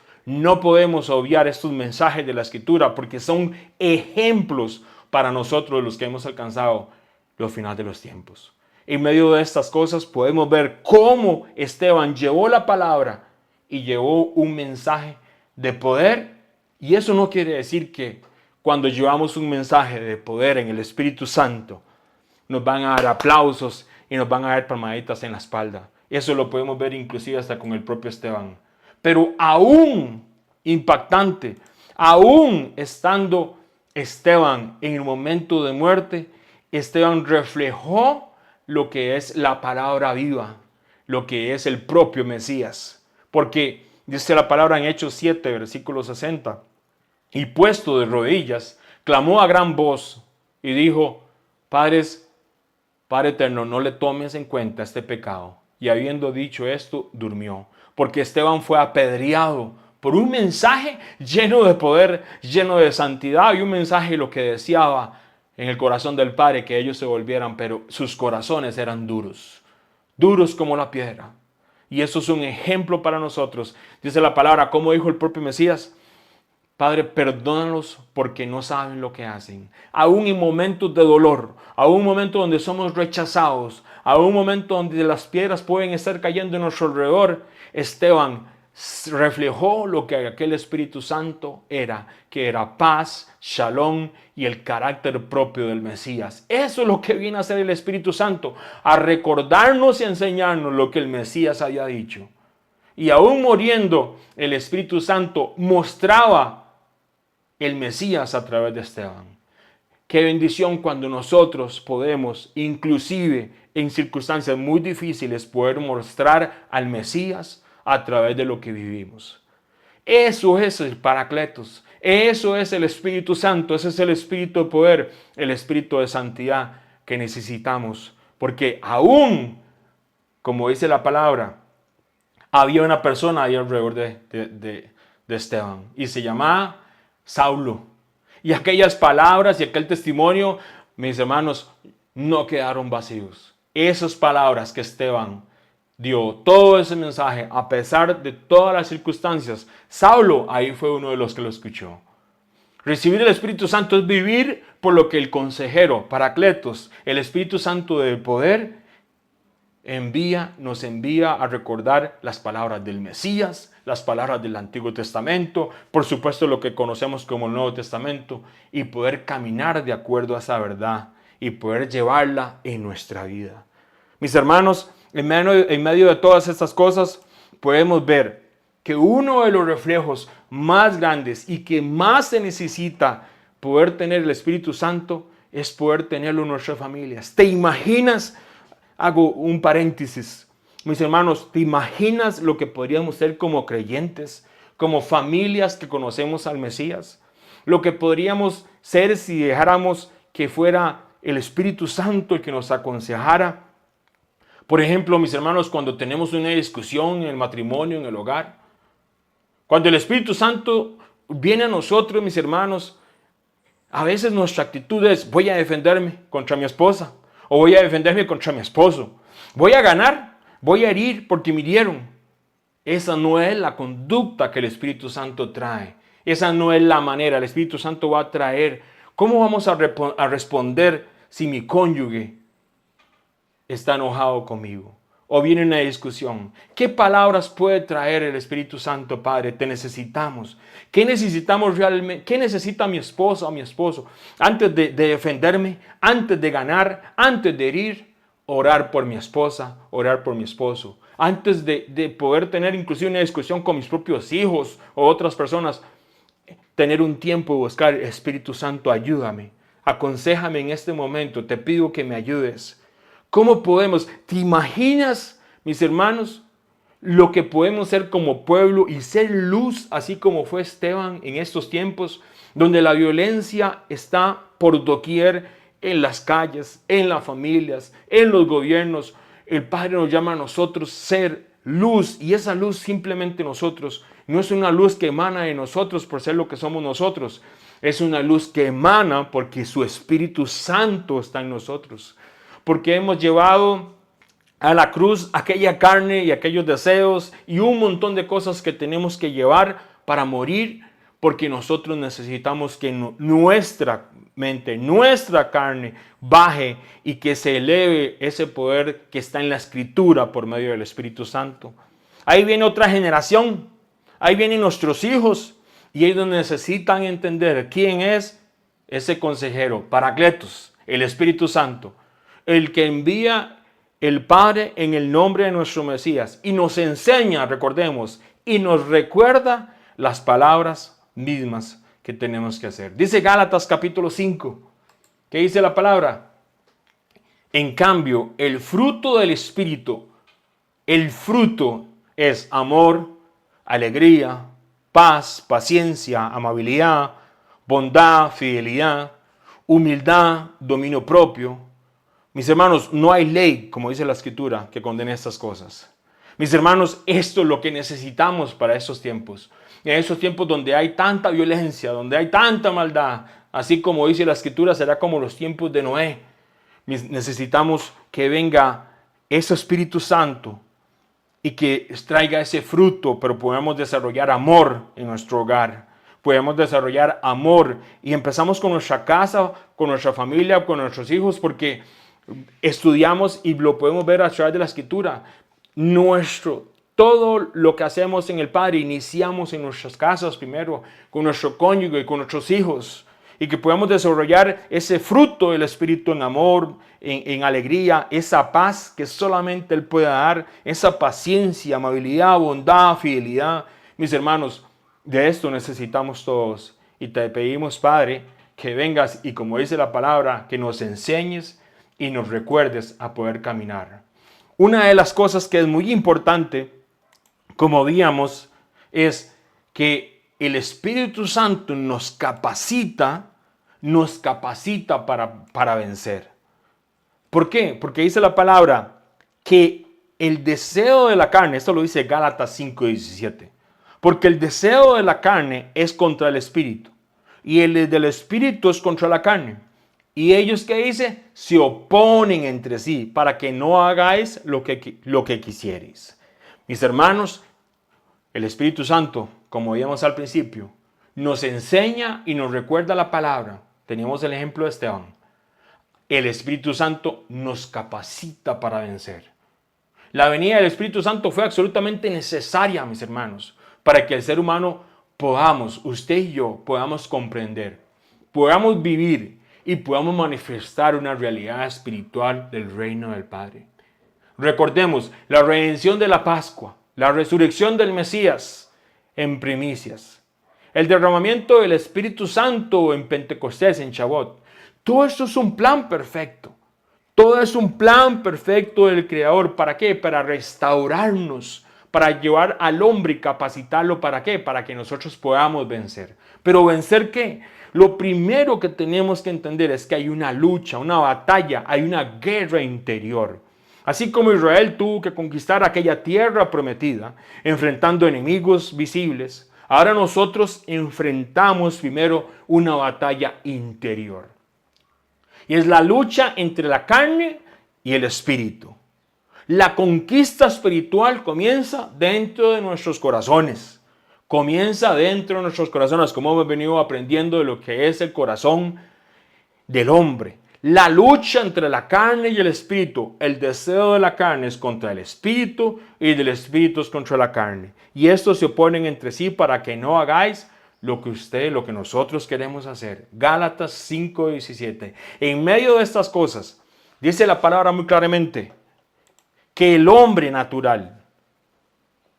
obviar estos mensajes de la Escritura porque son ejemplos para nosotros los que hemos alcanzado los finales de los tiempos. En medio de estas cosas podemos ver cómo Esteban llevó la palabra y llevó un mensaje de poder. Y eso no quiere decir que cuando llevamos un mensaje de poder en el Espíritu Santo nos van a dar aplausos y nos van a dar palmaditas en la espalda. Eso lo podemos ver inclusive hasta con el propio Esteban. Pero aún impactante, aún estando Esteban en el momento de muerte, Esteban reflejó lo que es la palabra viva, lo que es el propio Mesías. Porque dice la palabra en Hechos 7, versículo 60, y puesto de rodillas, clamó a gran voz y dijo, Padre eterno, no le tomes en cuenta este pecado. Y habiendo dicho esto, durmió. Porque Esteban fue apedreado por un mensaje lleno de poder, lleno de santidad, y un mensaje lo que deseaba en el corazón del Padre, que ellos se volvieran, pero sus corazones eran duros, duros como la piedra. Y eso es un ejemplo para nosotros. Dice la palabra, como dijo el propio Mesías, Padre, perdónalos porque no saben lo que hacen. Aún en momentos de dolor, aún en momentos donde somos rechazados, aún en momentos donde las piedras pueden estar cayendo en nuestro alrededor, Esteban reflejó lo que aquel Espíritu Santo era, que era paz, shalom y el carácter propio del Mesías. Eso es lo que viene a hacer el Espíritu Santo, a recordarnos y enseñarnos lo que el Mesías había dicho. Y aún muriendo, el Espíritu Santo mostraba el Mesías a través de Esteban. Qué bendición cuando nosotros podemos, inclusive en circunstancias muy difíciles, poder mostrar al Mesías a través de lo que vivimos. Eso es el Paracletos. Eso es el Espíritu Santo. Ese es el Espíritu de poder, el Espíritu de santidad que necesitamos. Porque aún, como dice la palabra, había una persona ahí alrededor de Esteban y se llamaba Saulo. Y aquellas palabras y aquel testimonio, mis hermanos, no quedaron vacíos. Esas palabras que Esteban dio, todo ese mensaje, a pesar de todas las circunstancias, Saulo ahí fue uno de los que lo escuchó. Recibir el Espíritu Santo es vivir por lo que el consejero, Paracletos, el Espíritu Santo del poder, nos envía a recordar las palabras del Mesías, las palabras del Antiguo Testamento, por supuesto lo que conocemos como el Nuevo Testamento, y poder caminar de acuerdo a esa verdad y poder llevarla en nuestra vida. Mis hermanos, en medio de todas estas cosas, podemos ver que uno de los reflejos más grandes y que más se necesita poder tener el Espíritu Santo es poder tenerlo en nuestras familias. ¿Te imaginas? Hago un paréntesis. Mis hermanos, ¿te imaginas lo que podríamos ser como creyentes, como familias que conocemos al Mesías? Lo que podríamos ser si dejáramos que fuera el Espíritu Santo el que nos aconsejara. Por ejemplo, mis hermanos, cuando tenemos una discusión en el matrimonio, en el hogar, cuando el Espíritu Santo viene a nosotros, mis hermanos, a veces nuestra actitud es: voy a defenderme contra mi esposa, o voy a defenderme contra mi esposo. Voy a ganar, voy a herir porque me hirieron. Esa no es la conducta que el Espíritu Santo trae. Esa no es la manera. El Espíritu Santo va a traer. ¿Cómo vamos a responder si mi cónyuge está enojado conmigo? O viene una discusión. ¿Qué palabras puede traer el Espíritu Santo, Padre? Te necesitamos. ¿Qué necesitamos realmente? ¿Qué necesita mi esposa o mi esposo? Antes de defenderme, antes de ganar, antes de herir, orar por mi esposa, orar por mi esposo. Antes de poder tener inclusive una discusión con mis propios hijos o otras personas, tener un tiempo de buscar, Espíritu Santo, ayúdame, aconséjame en este momento, te pido que me ayudes. ¿Cómo podemos? ¿Te imaginas, mis hermanos, lo que podemos ser como pueblo y ser luz, así como fue Esteban en estos tiempos, donde la violencia está por doquier, en las calles, en las familias, en los gobiernos? El Padre nos llama a nosotros ser luz, y esa luz simplemente nosotros, no es una luz que emana de nosotros por ser lo que somos nosotros, es una luz que emana porque su Espíritu Santo está en nosotros, porque hemos llevado a la cruz aquella carne y aquellos deseos y un montón de cosas que tenemos que llevar para morir, porque nosotros necesitamos que nuestra mente, nuestra carne baje y que se eleve ese poder que está en la Escritura por medio del Espíritu Santo. Ahí viene otra generación, ahí vienen nuestros hijos, y ellos necesitan entender quién es ese consejero, Paracletos, el Espíritu Santo, el que envía el Padre en el nombre de nuestro Mesías y nos enseña, recordemos, y nos recuerda las palabras mismas que tenemos que hacer. Dice Gálatas capítulo 5, ¿qué dice la palabra? En cambio, el fruto del Espíritu, el fruto es amor, alegría, paz, paciencia, amabilidad, bondad, fidelidad, humildad, dominio propio. Mis hermanos, no hay ley, como dice la Escritura, que condene estas cosas. Mis hermanos, esto es lo que necesitamos para estos tiempos. En esos tiempos donde hay tanta violencia, donde hay tanta maldad, así como dice la Escritura, será como los tiempos de Noé. Necesitamos que venga ese Espíritu Santo y que traiga ese fruto, pero podemos desarrollar amor en nuestro hogar. Podemos desarrollar amor y empezamos con nuestra casa, con nuestra familia, con nuestros hijos, porque estudiamos y lo podemos ver a través de la Escritura. Todo lo que hacemos en el Padre, iniciamos en nuestras casas primero, con nuestro cónyuge y con nuestros hijos, y que podamos desarrollar ese fruto del Espíritu en amor, en alegría, esa paz que solamente Él puede dar, esa paciencia, amabilidad, bondad, fidelidad. Mis hermanos, de esto necesitamos todos, y te pedimos, Padre, que vengas y, como dice la palabra, que nos enseñes y nos recuerdes a poder caminar. Una de las cosas que es muy importante, como veíamos, es que el Espíritu Santo nos capacita para vencer. ¿Por qué? Porque dice la palabra que el deseo de la carne, esto lo dice Gálatas 5:17, porque el deseo de la carne es contra el Espíritu y el del Espíritu es contra la carne. Y ellos, ¿qué dice? Se oponen entre sí para que no hagáis lo que quisierais. Mis hermanos, el Espíritu Santo, como veíamos al principio, nos enseña y nos recuerda la palabra. Teníamos el ejemplo de Esteban. El Espíritu Santo nos capacita para vencer. La venida del Espíritu Santo fue absolutamente necesaria, mis hermanos, para que el ser humano podamos, usted y yo, podamos comprender, podamos vivir y podamos manifestar una realidad espiritual del reino del Padre. Recordemos la redención de la Pascua, la resurrección del Mesías en primicias, el derramamiento del Espíritu Santo en Pentecostés, en Shavuot. Todo esto es un plan perfecto. Todo es un plan perfecto del Creador. ¿Para qué? Para restaurarnos, para llevar al hombre y capacitarlo. ¿Para qué? Para que nosotros podamos vencer. ¿Pero vencer qué? Lo primero que tenemos que entender es que hay una lucha, una batalla, hay una guerra interior. Así como Israel tuvo que conquistar aquella tierra prometida, enfrentando enemigos visibles, ahora nosotros enfrentamos primero una batalla interior. Y es la lucha entre la carne y el espíritu. La conquista espiritual comienza dentro de nuestros corazones. Comienza dentro de nuestros corazones, como hemos venido aprendiendo de lo que es el corazón del hombre. La lucha entre la carne y el espíritu. El deseo de la carne es contra el espíritu y del espíritu es contra la carne. Y estos se oponen entre sí para que no hagáis lo que nosotros queremos hacer. Gálatas 5:17. En medio de estas cosas, Dice la palabra muy claramente que el hombre natural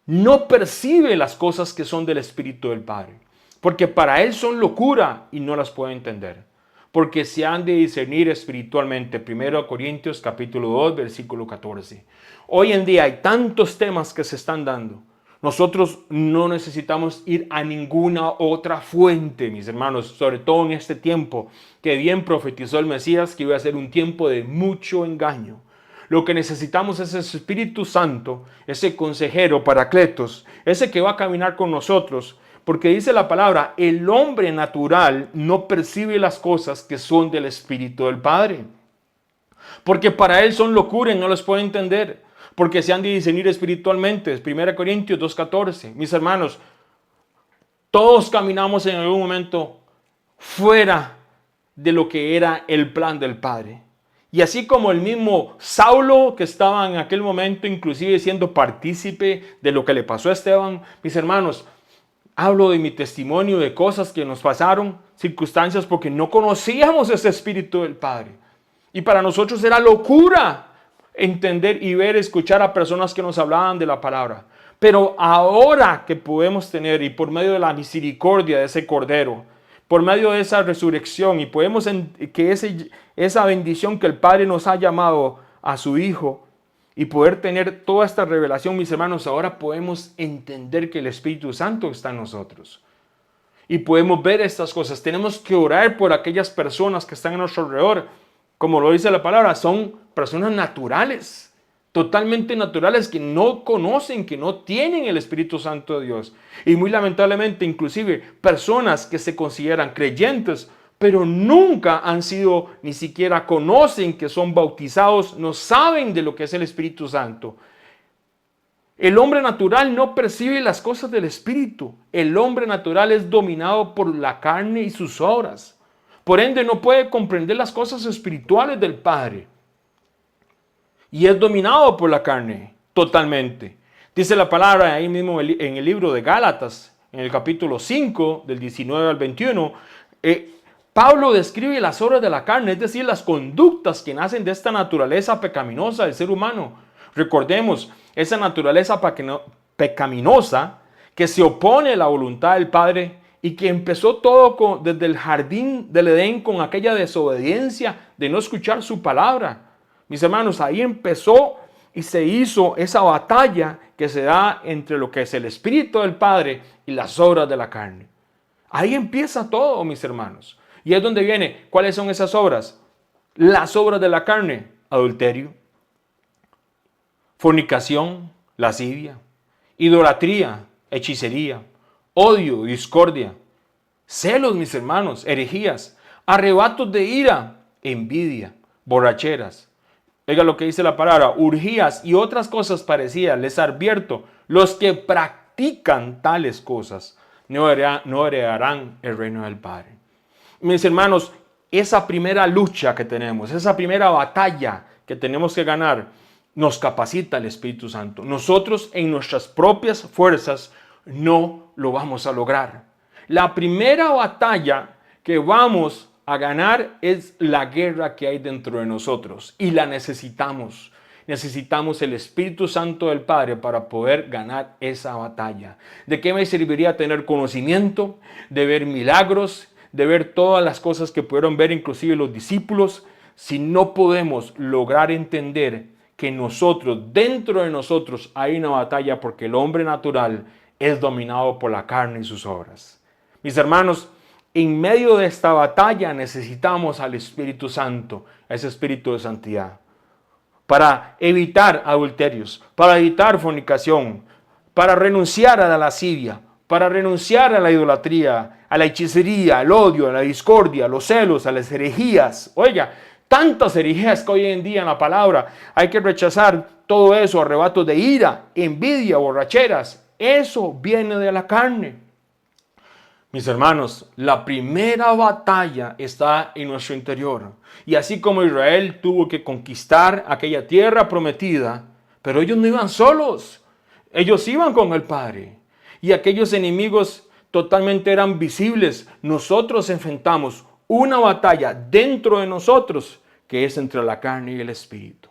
no percibe las cosas que son del Espíritu del Padre, porque para él son locura y no las puede entender, porque se han de discernir espiritualmente. 1 Corintios capítulo 2, versículo 14. Hoy en día hay tantos temas que se están dando. Nosotros no necesitamos ir a ninguna otra fuente, mis hermanos, sobre todo en este tiempo que bien profetizó el Mesías que iba a ser un tiempo de mucho engaño. Lo que necesitamos es ese Espíritu Santo, ese consejero, Paracletos, ese que va a caminar con nosotros, porque dice la palabra, el hombre natural no percibe las cosas que son del Espíritu del Padre, porque para él son locura y no les puede entender, porque se han de discernir espiritualmente. 1 Corintios 2:14. Mis hermanos, todos caminamos en algún momento fuera de lo que era el plan del Padre. Y así como el mismo Saulo, que estaba en aquel momento inclusive siendo partícipe de lo que le pasó a Esteban, mis hermanos, hablo de mi testimonio, de cosas que nos pasaron, circunstancias, porque no conocíamos ese Espíritu del Padre. Y para nosotros era locura entender y ver, escuchar a personas que nos hablaban de la palabra. Pero ahora que podemos tener, y por medio de la misericordia de ese Cordero, por medio de esa resurrección, y podemos que esa bendición que el Padre nos ha llamado a su Hijo, y poder tener toda esta revelación, mis hermanos, ahora podemos entender que el Espíritu Santo está en nosotros. Y podemos ver estas cosas. Tenemos que orar por aquellas personas que están a nuestro alrededor. Como lo dice la palabra, son personas naturales, totalmente naturales, que no conocen, que no tienen el Espíritu Santo de Dios. Y muy lamentablemente, inclusive, personas que se consideran creyentes, pero nunca han sido, ni siquiera conocen que son bautizados, no saben de lo que es el Espíritu Santo. El hombre natural no percibe las cosas del Espíritu. El hombre natural es dominado por la carne y sus obras. Por ende, no puede comprender las cosas espirituales del Padre. Y es dominado por la carne, totalmente. Dice la palabra ahí mismo en el libro de Gálatas, en el capítulo 5, del 19 al 21, Pablo describe las obras de la carne, es decir, las conductas que nacen de esta naturaleza pecaminosa del ser humano. Recordemos, esa naturaleza pecaminosa que se opone a la voluntad del Padre y que empezó todo desde el jardín del Edén con aquella desobediencia de no escuchar su palabra. Mis hermanos, ahí empezó y se hizo esa batalla que se da entre lo que es el Espíritu del Padre y las obras de la carne. Ahí empieza todo, mis hermanos. Y es donde viene, ¿cuáles son esas obras? Las obras de la carne: adulterio, fornicación, lascivia, idolatría, hechicería, odio, discordia, celos, mis hermanos, herejías, arrebatos de ira, envidia, borracheras. Oiga lo que dice la palabra, urgías y otras cosas parecidas. Les advierto, los que practican tales cosas no heredarán el reino del Padre. Mis hermanos, esa primera lucha que tenemos, esa primera batalla que tenemos que ganar, nos capacita el Espíritu Santo. Nosotros en nuestras propias fuerzas no lo vamos a lograr. La primera batalla que vamos a ganar es la guerra que hay dentro de nosotros y la necesitamos. Necesitamos el Espíritu Santo del Padre para poder ganar esa batalla. ¿De qué me serviría tener conocimiento, de ver milagros, de ver todas las cosas que pudieron ver inclusive los discípulos, si no podemos lograr entender que dentro de nosotros hay una batalla, porque el hombre natural es dominado por la carne y sus obras? Mis hermanos, en medio de esta batalla necesitamos al Espíritu Santo, ese Espíritu de santidad, para evitar adulterios, para evitar fornicación, para renunciar a la lascivia, para renunciar a la idolatría, a la hechicería, al odio, a la discordia, a los celos, a las herejías. Oiga, tantas herejías que hoy en día en la palabra. Hay que rechazar todo eso, arrebatos de ira, envidia, borracheras. Eso viene de la carne. Mis hermanos, la primera batalla está en nuestro interior. Y así como Israel tuvo que conquistar aquella tierra prometida, pero ellos no iban solos. Ellos iban con el Padre. Y aquellos enemigos totalmente eran visibles. Nosotros enfrentamos una batalla dentro de nosotros que es entre la carne y el espíritu.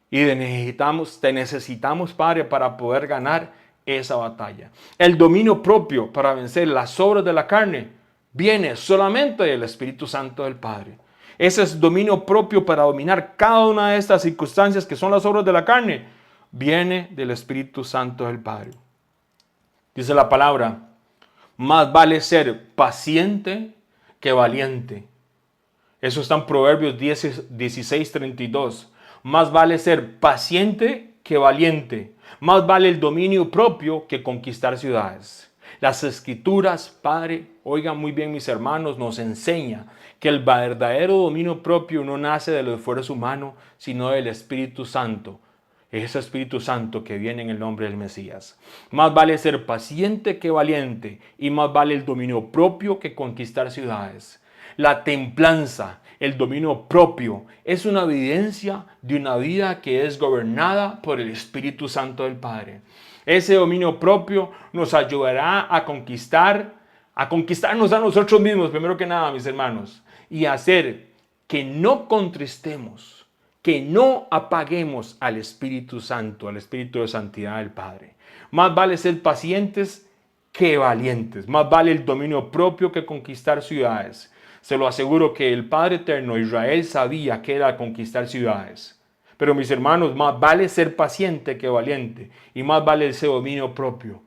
Y te necesitamos, Padre, para poder ganar esa batalla. El dominio propio para vencer las obras de la carne viene solamente del Espíritu Santo del Padre. Ese es dominio propio para dominar cada una de estas circunstancias que son las obras de la carne. Viene del Espíritu Santo del Padre. Dice la palabra, más vale ser paciente que valiente. Eso está en Proverbios 16:32. Más vale ser paciente que valiente. Más vale el dominio propio que conquistar ciudades. Las Escrituras, Padre, oigan muy bien mis hermanos, nos enseña que el verdadero dominio propio no nace del esfuerzo humano, sino del Espíritu Santo. Ese Espíritu Santo que viene en el nombre del Mesías. Más vale ser paciente que valiente y más vale el dominio propio que conquistar ciudades. La templanza, el dominio propio, es una evidencia de una vida que es gobernada por el Espíritu Santo del Padre. Ese dominio propio nos ayudará a conquistarnos a nosotros mismos, primero que nada, mis hermanos, y hacer que no contristemos, que no apaguemos al Espíritu Santo, al Espíritu de santidad del Padre. Más vale ser pacientes que valientes. Más vale el dominio propio que conquistar ciudades. Se lo aseguro que el Padre Eterno, Israel, sabía que era conquistar ciudades. Pero mis hermanos, más vale ser paciente que valiente. Y más vale ese dominio propio.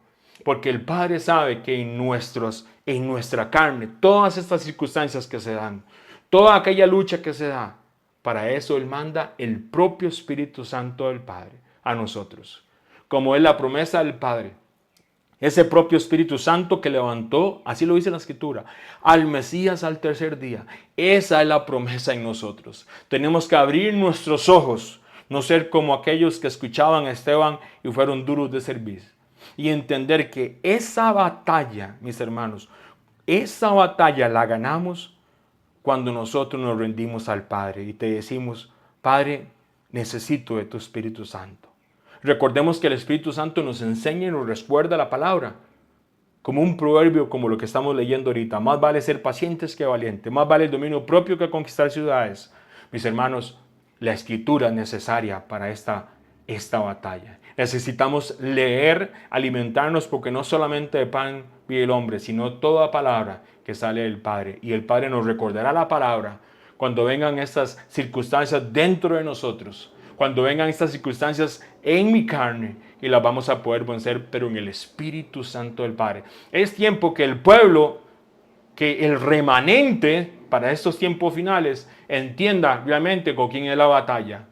Porque el Padre sabe que en nuestra carne, todas estas circunstancias que se dan, toda aquella lucha que se da, para eso Él manda el propio Espíritu Santo del Padre a nosotros. Como es la promesa del Padre. Ese propio Espíritu Santo que levantó, así lo dice la Escritura, al Mesías al tercer día. Esa es la promesa en nosotros. Tenemos que abrir nuestros ojos, no ser como aquellos que escuchaban a Esteban y fueron duros de servir. Y entender que esa batalla, mis hermanos, esa batalla la ganamos cuando nosotros nos rendimos al Padre y te decimos, Padre, necesito de tu Espíritu Santo. Recordemos que el Espíritu Santo nos enseña y nos recuerda la palabra. Como un proverbio como lo que estamos leyendo ahorita. Más vale ser pacientes que valientes. Más vale el dominio propio que conquistar ciudades. Mis hermanos, la Escritura es necesaria para esta batalla. Necesitamos leer, alimentarnos, porque no solamente de pan vive el hombre, sino toda palabra que sale del Padre. Y el Padre nos recordará la palabra cuando vengan estas circunstancias dentro de nosotros. Cuando vengan estas circunstancias en mi carne y las vamos a poder vencer, pero en el Espíritu Santo del Padre. Es tiempo que el pueblo, que el remanente para estos tiempos finales, entienda realmente con quién es la batalla.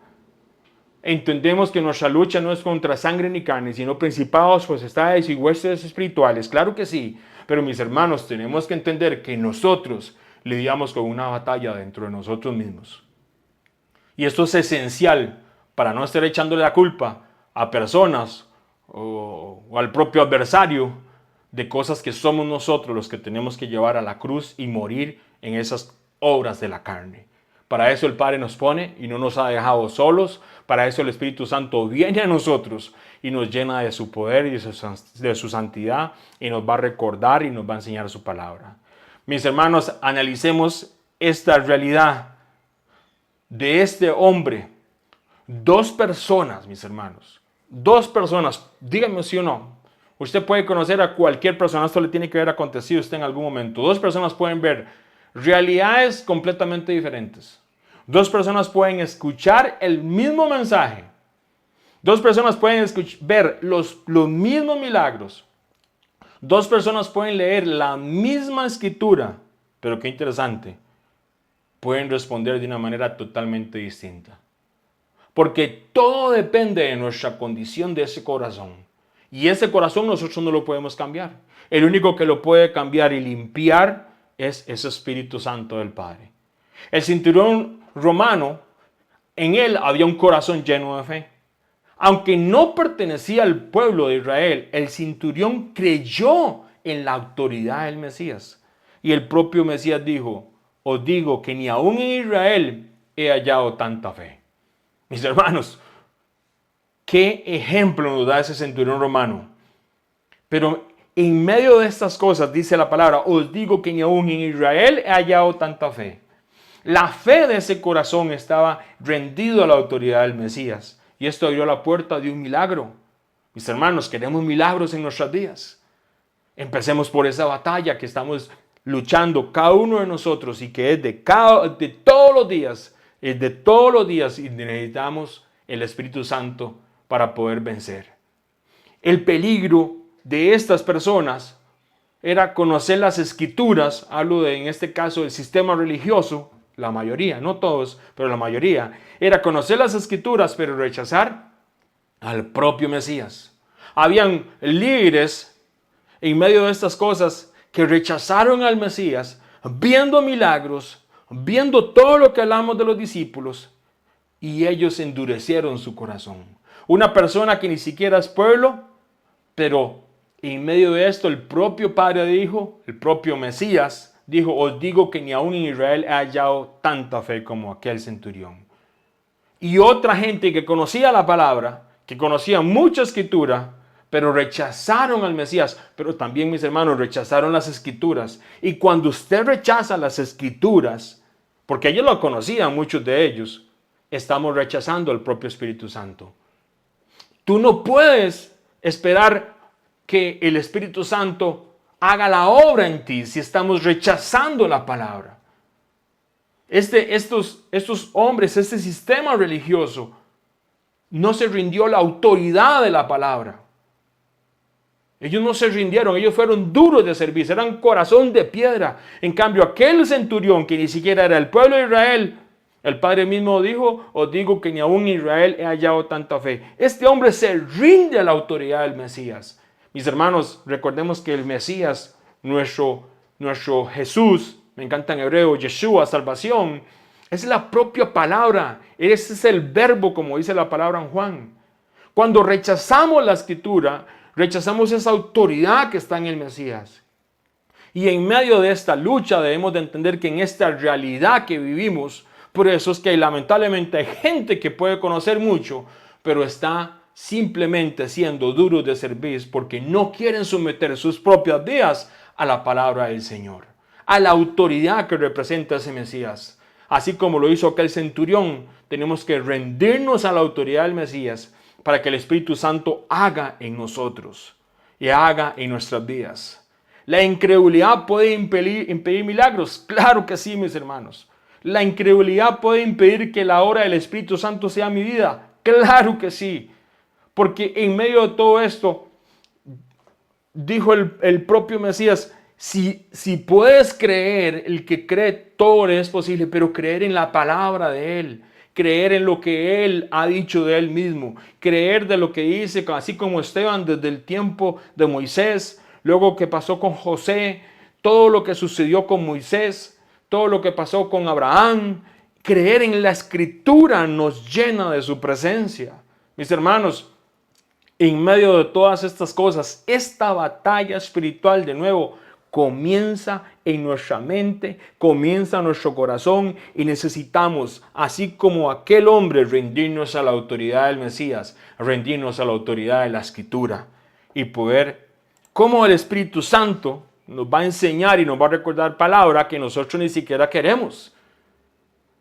Entendemos que nuestra lucha no es contra sangre ni carne, sino principados, potestades y huestes espirituales. Claro que sí, pero mis hermanos, tenemos que entender que nosotros lidiamos con una batalla dentro de nosotros mismos. Y esto es esencial para no estar echándole la culpa a personas o al propio adversario de cosas que somos nosotros los que tenemos que llevar a la cruz y morir en esas obras de la carne. Para eso el Padre nos pone y no nos ha dejado solos. Para eso el Espíritu Santo viene a nosotros y nos llena de su poder y de su santidad y nos va a recordar y nos va a enseñar su palabra. Mis hermanos, analicemos esta realidad de este hombre. Dos personas, mis hermanos. Dos personas. Díganme sí o no. Usted puede conocer a cualquier persona. Esto le tiene que haber acontecido a usted en algún momento. Dos personas pueden ver realidades completamente diferentes. Dos personas pueden escuchar el mismo mensaje. Dos personas pueden ver los mismos milagros. Dos personas pueden leer la misma escritura. Pero qué interesante. Pueden responder de una manera totalmente distinta. Porque todo depende de nuestra condición de ese corazón. Y ese corazón nosotros no lo podemos cambiar. El único que lo puede cambiar y limpiar es ese Espíritu Santo del Padre. El centurión romano, en él había un corazón lleno de fe. Aunque no pertenecía al pueblo de Israel, el centurión creyó en la autoridad del Mesías. Y el propio Mesías dijo, os digo que ni aún en Israel he hallado tanta fe. Mis hermanos, qué ejemplo nos da ese centurión romano. Pero en medio de estas cosas dice la palabra, os digo que ni aún en Israel he hallado tanta fe. La fe de ese corazón estaba rendido a la autoridad del Mesías. Y esto abrió la puerta de un milagro. Mis hermanos, queremos milagros en nuestros días. Empecemos por esa batalla que estamos luchando cada uno de nosotros y que es de todos los días. Es de todos los días y necesitamos el Espíritu Santo para poder vencer. El peligro de estas personas era conocer las escrituras. Hablo de, en este caso, el sistema religioso. La mayoría, no todos, pero la mayoría. Era conocer las escrituras, pero rechazar al propio Mesías. Habían líderes en medio de estas cosas que rechazaron al Mesías, viendo milagros, viendo todo lo que hablamos de los discípulos, y ellos endurecieron su corazón. Una persona que ni siquiera es pueblo, pero en medio de esto el propio Padre dijo, el propio Mesías dijo, os digo que ni aún en Israel he hallado tanta fe como aquel centurión. Y otra gente que conocía la palabra, que conocía mucha escritura, pero rechazaron al Mesías. Pero también, mis hermanos, rechazaron las escrituras. Y cuando usted rechaza las escrituras, porque ellos lo conocían, muchos de ellos, estamos rechazando al propio Espíritu Santo. Tú no puedes esperar que el Espíritu Santo haga la obra en ti si estamos rechazando la palabra. Estos hombres, este sistema religioso, no se rindió a la autoridad de la palabra. Ellos no se rindieron, ellos fueron duros de servicio, eran corazón de piedra. En cambio, aquel centurión que ni siquiera era el pueblo de Israel, el Padre mismo dijo, os digo que ni aún en Israel he hallado tanta fe. Este hombre se rinde a la autoridad del Mesías. Mis hermanos, recordemos que el Mesías, nuestro Jesús, me encanta en hebreo, Yeshua, salvación, es la propia palabra. Ese es el verbo, como dice la palabra en Juan. Cuando rechazamos la escritura, rechazamos esa autoridad que está en el Mesías. Y en medio de esta lucha debemos de entender que en esta realidad que vivimos, por eso es que lamentablemente hay gente que puede conocer mucho, pero está simplemente siendo duros de servir porque no quieren someter sus propias vidas a la palabra del Señor, a la autoridad que representa ese Mesías. Así como lo hizo aquel centurión, tenemos que rendirnos a la autoridad del Mesías para que el Espíritu Santo haga en nosotros y haga en nuestras vidas. ¿La incredulidad puede impedir milagros? Claro que sí, mis hermanos. ¿La incredulidad puede impedir que la obra del Espíritu Santo sea mi vida? Claro que sí. Porque en medio de todo esto, dijo el propio Mesías, si puedes creer, el que cree todo es posible, pero creer en la palabra de Él, creer en lo que Él ha dicho de Él mismo, creer de lo que dice, así como Esteban desde el tiempo de Moisés, luego que pasó con José, todo lo que sucedió con Moisés, todo lo que pasó con Abraham, creer en la Escritura nos llena de su presencia. Mis hermanos, en medio de todas estas cosas, esta batalla espiritual de nuevo comienza en nuestra mente, comienza en nuestro corazón y necesitamos, así como aquel hombre, rendirnos a la autoridad del Mesías, rendirnos a la autoridad de la Escritura y poder, como el Espíritu Santo nos va a enseñar y nos va a recordar palabra que nosotros ni siquiera queremos.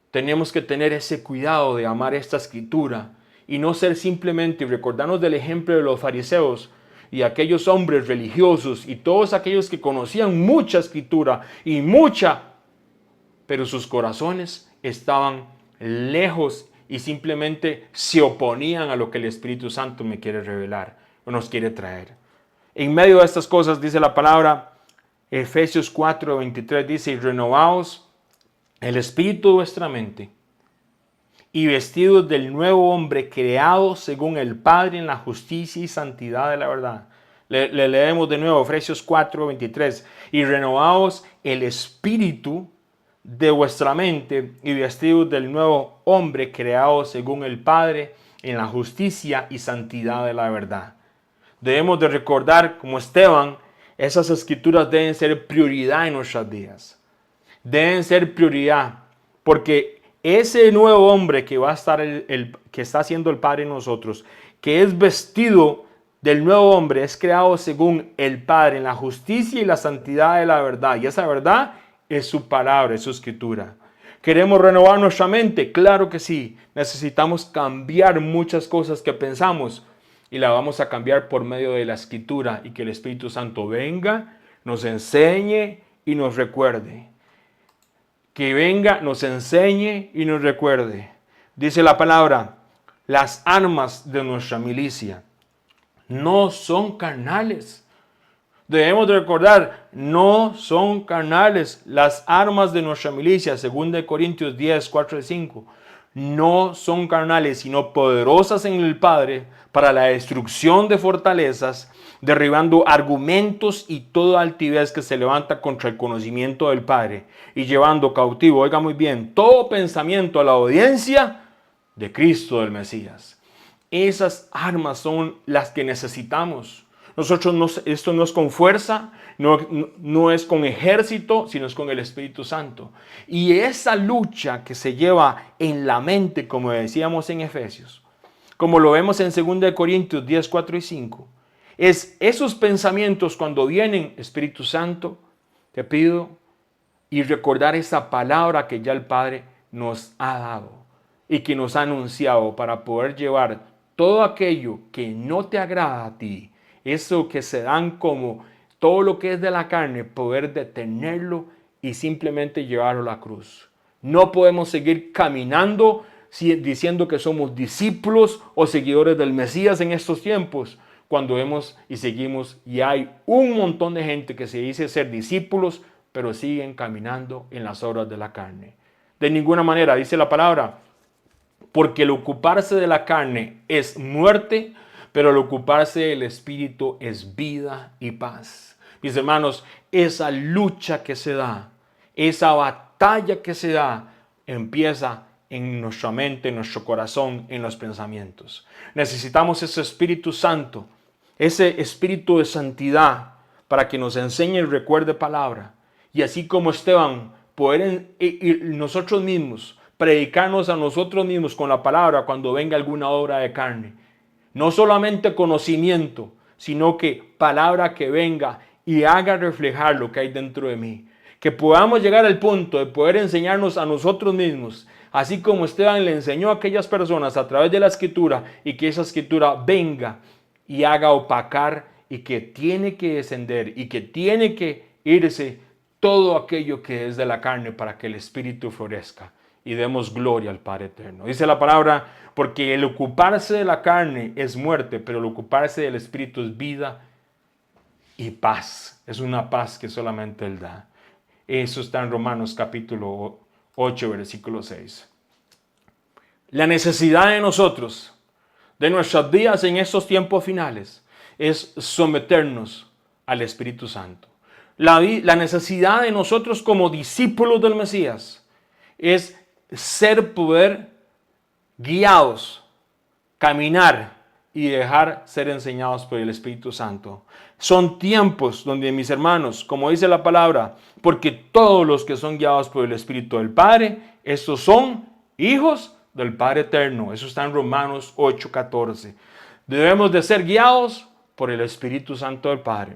Tenemos que tener ese cuidado de amar esta Escritura y no ser simplemente, y recordarnos del ejemplo de los fariseos y aquellos hombres religiosos y todos aquellos que conocían mucha escritura y pero sus corazones estaban lejos y simplemente se oponían a lo que el Espíritu Santo me quiere revelar o nos quiere traer. En medio de estas cosas dice la palabra, Efesios 4:23 dice, y renovaos el espíritu de vuestra mente, y vestidos del nuevo hombre creado según el Padre en la justicia y santidad de la verdad. Le leemos de nuevo Efesios 4:23. Y renovaos el espíritu de vuestra mente y vestidos del nuevo hombre creado según el Padre en la justicia y santidad de la verdad. Debemos de recordar, como Esteban, esas escrituras deben ser prioridad en nuestras vidas. Deben ser prioridad porque ese nuevo hombre que va a estar que está haciendo el Padre en nosotros, que es vestido del nuevo hombre, es creado según el Padre en la justicia y la santidad de la verdad. Y esa verdad es su palabra, es su escritura. ¿Queremos renovar nuestra mente? Claro que sí. Necesitamos cambiar muchas cosas que pensamos y la vamos a cambiar por medio de la Escritura y que el Espíritu Santo venga, nos enseñe y nos recuerde. Que venga, nos enseñe y nos recuerde. Dice la palabra, las armas de nuestra milicia no son carnales. Debemos de recordar, no son carnales. Las armas de nuestra milicia, 2 Corintios 10, 4 y 5, no son carnales, sino poderosas en el Padre para la destrucción de fortalezas, derribando argumentos y toda altivez que se levanta contra el conocimiento del Padre y llevando cautivo, oiga muy bien, todo pensamiento a la obediencia de Cristo del Mesías. Esas armas son las que necesitamos. Esto no es con fuerza, no es con ejército, sino es con el Espíritu Santo. Y esa lucha que se lleva en la mente, como decíamos en Efesios, como lo vemos en 2 Corintios 10, 4 y 5, es esos pensamientos cuando vienen, Espíritu Santo, te pido, y recordar esa palabra que ya el Padre nos ha dado y que nos ha anunciado para poder llevar todo aquello que no te agrada a ti, eso que se dan como todo lo que es de la carne, poder detenerlo y simplemente llevarlo a la cruz. No podemos seguir caminando diciendo que somos discípulos o seguidores del Mesías en estos tiempos, cuando vemos y seguimos y hay un montón de gente que se dice ser discípulos, pero siguen caminando en las obras de la carne. De ninguna manera, dice la palabra, porque el ocuparse de la carne es muerte, pero el ocuparse del Espíritu es vida y paz. Mis hermanos, esa lucha que se da, esa batalla que se da, empieza en nuestra mente, en nuestro corazón, en los pensamientos. Necesitamos ese Espíritu Santo, ese Espíritu de santidad para que nos enseñe y recuerde palabra. Y así como Esteban, poder nosotros mismos predicarnos a nosotros mismos con la palabra cuando venga alguna obra de carne. No solamente conocimiento, sino que palabra que venga y haga reflejar lo que hay dentro de mí. Que podamos llegar al punto de poder enseñarnos a nosotros mismos, así como Esteban le enseñó a aquellas personas a través de la Escritura, y que esa Escritura venga y haga opacar y que tiene que descender y que tiene que irse todo aquello que es de la carne para que el Espíritu florezca y demos gloria al Padre eterno. Dice la palabra, porque el ocuparse de la carne es muerte, pero el ocuparse del Espíritu es vida y paz. Es una paz que solamente Él da. Eso está en Romanos capítulo 8, versículo 6. La necesidad de nosotros, de nuestras vidas en estos tiempos finales, es someternos al Espíritu Santo. La necesidad de nosotros como discípulos del Mesías es poder guiados, caminar y dejar ser enseñados por el Espíritu Santo. Son tiempos donde, mis hermanos, como dice la palabra, porque todos los que son guiados por el Espíritu del Padre, estos son hijos del Padre eterno. Eso está en Romanos 8:14. Debemos de ser guiados por el Espíritu Santo del Padre,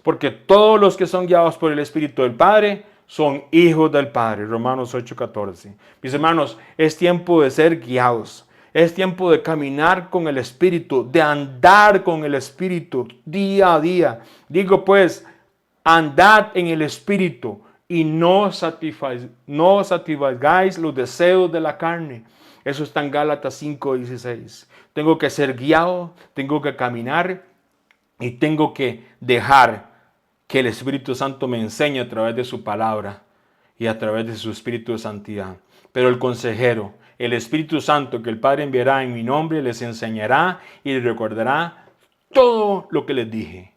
porque todos los que son guiados por el Espíritu del Padre son hijos del Padre. Romanos 8:14. Mis hermanos, es tiempo de ser guiados. Es tiempo de caminar con el Espíritu, de andar con el Espíritu día a día. Digo pues, andad en el Espíritu y no satisfagáis los deseos de la carne. Eso está en Gálatas 5:16. Tengo que ser guiado, tengo que caminar y tengo que dejar que el Espíritu Santo me enseñe a través de su palabra y a través de su Espíritu de santidad. Pero el consejero, el Espíritu Santo que el Padre enviará en mi nombre, les enseñará y les recordará todo lo que les dije.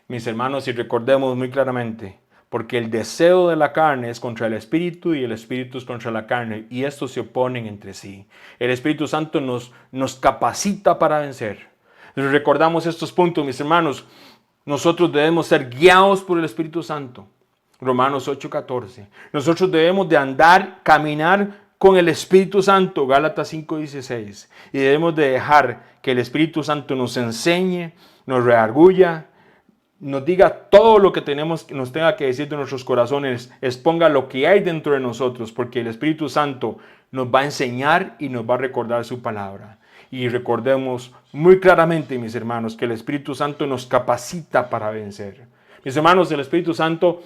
Mis hermanos, y recordemos muy claramente, porque el deseo de la carne es contra el Espíritu y el Espíritu es contra la carne, y estos se oponen entre sí. El Espíritu Santo nos capacita para vencer. Recordamos estos puntos, mis hermanos. Nosotros debemos ser guiados por el Espíritu Santo. Romanos 8:14. Nosotros debemos de andar, caminar con el Espíritu Santo. Gálatas 5:16. Y debemos de dejar que el Espíritu Santo nos enseñe, nos redarguya, nos diga todo lo que nos tenga que decir de nuestros corazones, exponga lo que hay dentro de nosotros, porque el Espíritu Santo nos va a enseñar y nos va a recordar su palabra. Y recordemos muy claramente, mis hermanos, que el Espíritu Santo nos capacita para vencer. Mis hermanos, el Espíritu Santo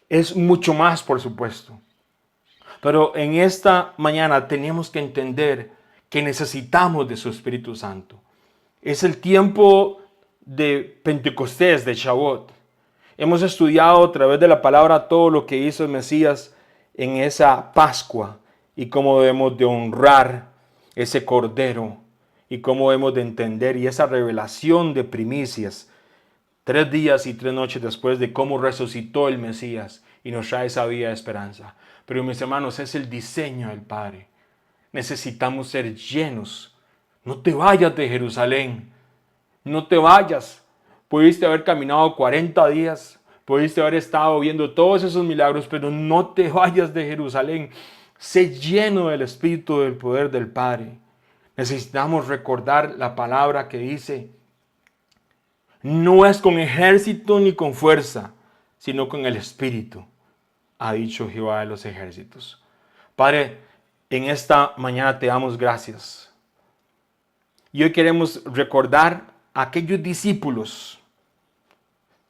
es mucho más, por supuesto. Pero en esta mañana tenemos que entender que necesitamos de su Espíritu Santo. Es el tiempo de Pentecostés, de Shavuot. Hemos estudiado a través de la palabra todo lo que hizo el Mesías en esa Pascua y cómo debemos de honrar ese Cordero y cómo debemos de entender y esa revelación de primicias 3 días y 3 noches después de cómo resucitó el Mesías y nos trae esa vida de esperanza. Pero mis hermanos, es el diseño del Padre. Necesitamos ser llenos. No te vayas de Jerusalén. No te vayas. Pudiste haber caminado 40 días. Pudiste haber estado viendo todos esos milagros, pero no te vayas de Jerusalén. Sé lleno del Espíritu del poder del Padre. Necesitamos recordar la palabra que dice: no es con ejército ni con fuerza, sino con el Espíritu, ha dicho Jehová de los ejércitos. Padre, en esta mañana te damos gracias. Y hoy queremos recordar a aquellos discípulos,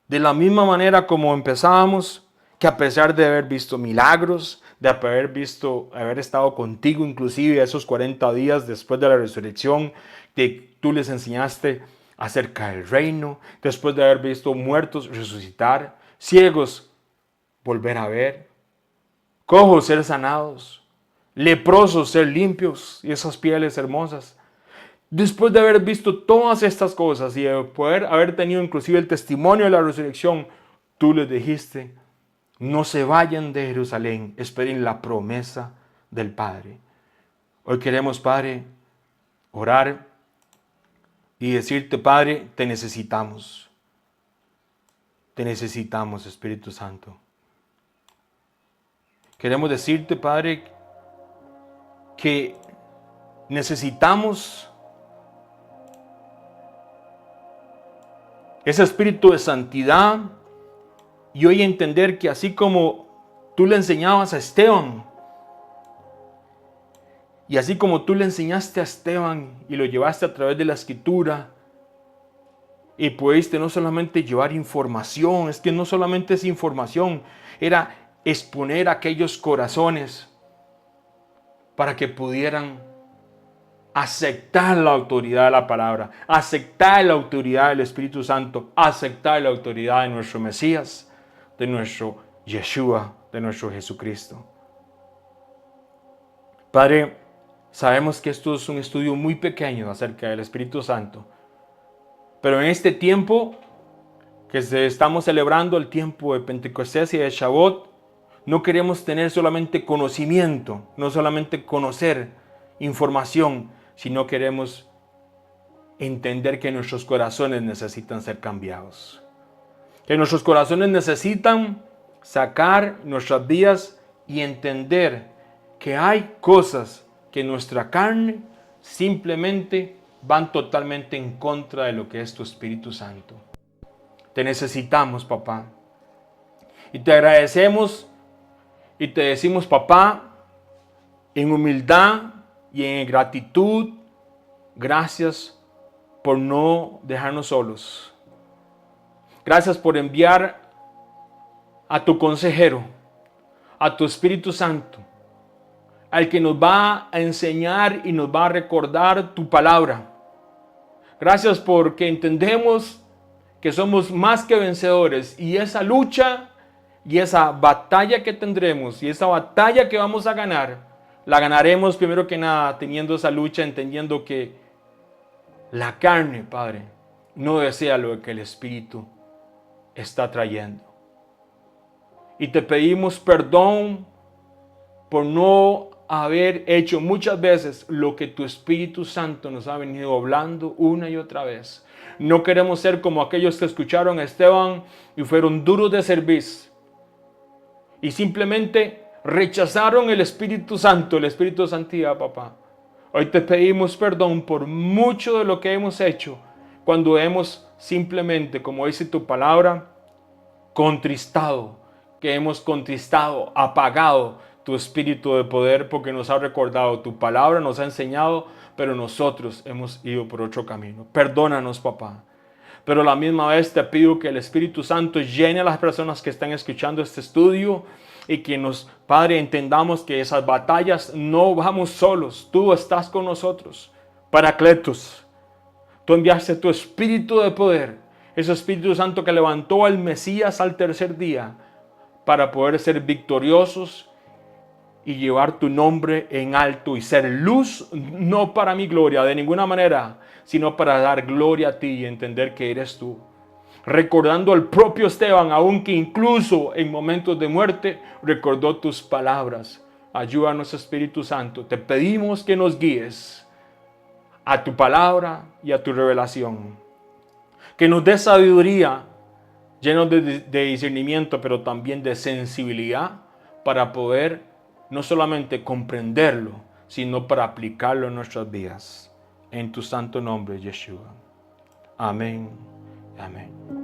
de la misma manera como empezábamos, que a pesar de haber visto milagros, de haber estado contigo inclusive esos 40 días después de la resurrección, que tú les enseñaste acerca del reino, después de haber visto muertos resucitar, ciegos volver a ver, cojos ser sanados, leprosos ser limpios y esas pieles hermosas. Después de haber visto todas estas cosas y de poder haber tenido inclusive el testimonio de la resurrección, tú les dijiste: no se vayan de Jerusalén, esperen la promesa del Padre. Hoy queremos, Padre, orar y decirte: Padre, te necesitamos. Te necesitamos, Espíritu Santo. Queremos decirte, Padre, que necesitamos ese espíritu de santidad y hoy entender que así como tú le enseñabas a Esteban y así como tú le enseñaste a Esteban y lo llevaste a través de la Escritura y pudiste no solamente llevar información, es que no solamente es información, era exponer aquellos corazones para que pudieran aceptar la autoridad de la palabra, aceptar la autoridad del Espíritu Santo, aceptar la autoridad de nuestro Mesías, de nuestro Yeshua, de nuestro Jesucristo. Padre, sabemos que esto es un estudio muy pequeño acerca del Espíritu Santo, pero en este tiempo que estamos celebrando el tiempo de Pentecostés y de Shavuot, no queremos tener solamente conocimiento, no solamente conocer información, sino queremos entender que nuestros corazones necesitan ser cambiados. Que nuestros corazones necesitan sacar nuestras vidas y entender que hay cosas que nuestra carne simplemente van totalmente en contra de lo que es tu Espíritu Santo. Te necesitamos, papá. Y te agradecemos y te decimos, papá, en humildad y en gratitud, gracias por no dejarnos solos. Gracias por enviar a tu consejero, a tu Espíritu Santo, al que nos va a enseñar y nos va a recordar tu palabra. Gracias porque entendemos que somos más que vencedores y esa lucha y esa batalla que tendremos y esa batalla que vamos a ganar, la ganaremos primero que nada teniendo esa lucha, entendiendo que la carne, Padre, no desea lo que el Espíritu está trayendo. Y te pedimos perdón por no haber hecho muchas veces lo que tu Espíritu Santo nos ha venido hablando una y otra vez. No queremos ser como aquellos que escucharon a Esteban y fueron duros de cerviz y simplemente rechazaron el Espíritu Santo, el Espíritu de Santidad, papá. Hoy te pedimos perdón por mucho de lo que hemos hecho, cuando hemos simplemente, como dice tu palabra, contristado, que hemos contristado, apagado tu espíritu de poder porque nos ha recordado tu palabra, nos ha enseñado, pero nosotros hemos ido por otro camino. Perdónanos, papá. Pero a la misma vez te pido que el Espíritu Santo llene a las personas que están escuchando este estudio y que nos, Padre, entendamos que esas batallas no vamos solos. Tú estás con nosotros. Paracletos, tú enviaste tu Espíritu de poder, ese Espíritu Santo que levantó al Mesías al tercer día para poder ser victoriosos y llevar tu nombre en alto y ser luz, no para mi gloria de ninguna manera, sino para dar gloria a ti y entender que eres tú. Recordando al propio Esteban, aunque incluso en momentos de muerte, recordó tus palabras. Ayúdanos, Espíritu Santo. Te pedimos que nos guíes a tu palabra y a tu revelación. Que nos dé sabiduría, llenos de discernimiento, pero también de sensibilidad para poder no solamente comprenderlo, sino para aplicarlo en nuestras vidas. En tu santo nombre, Yeshua. Amén. Amén.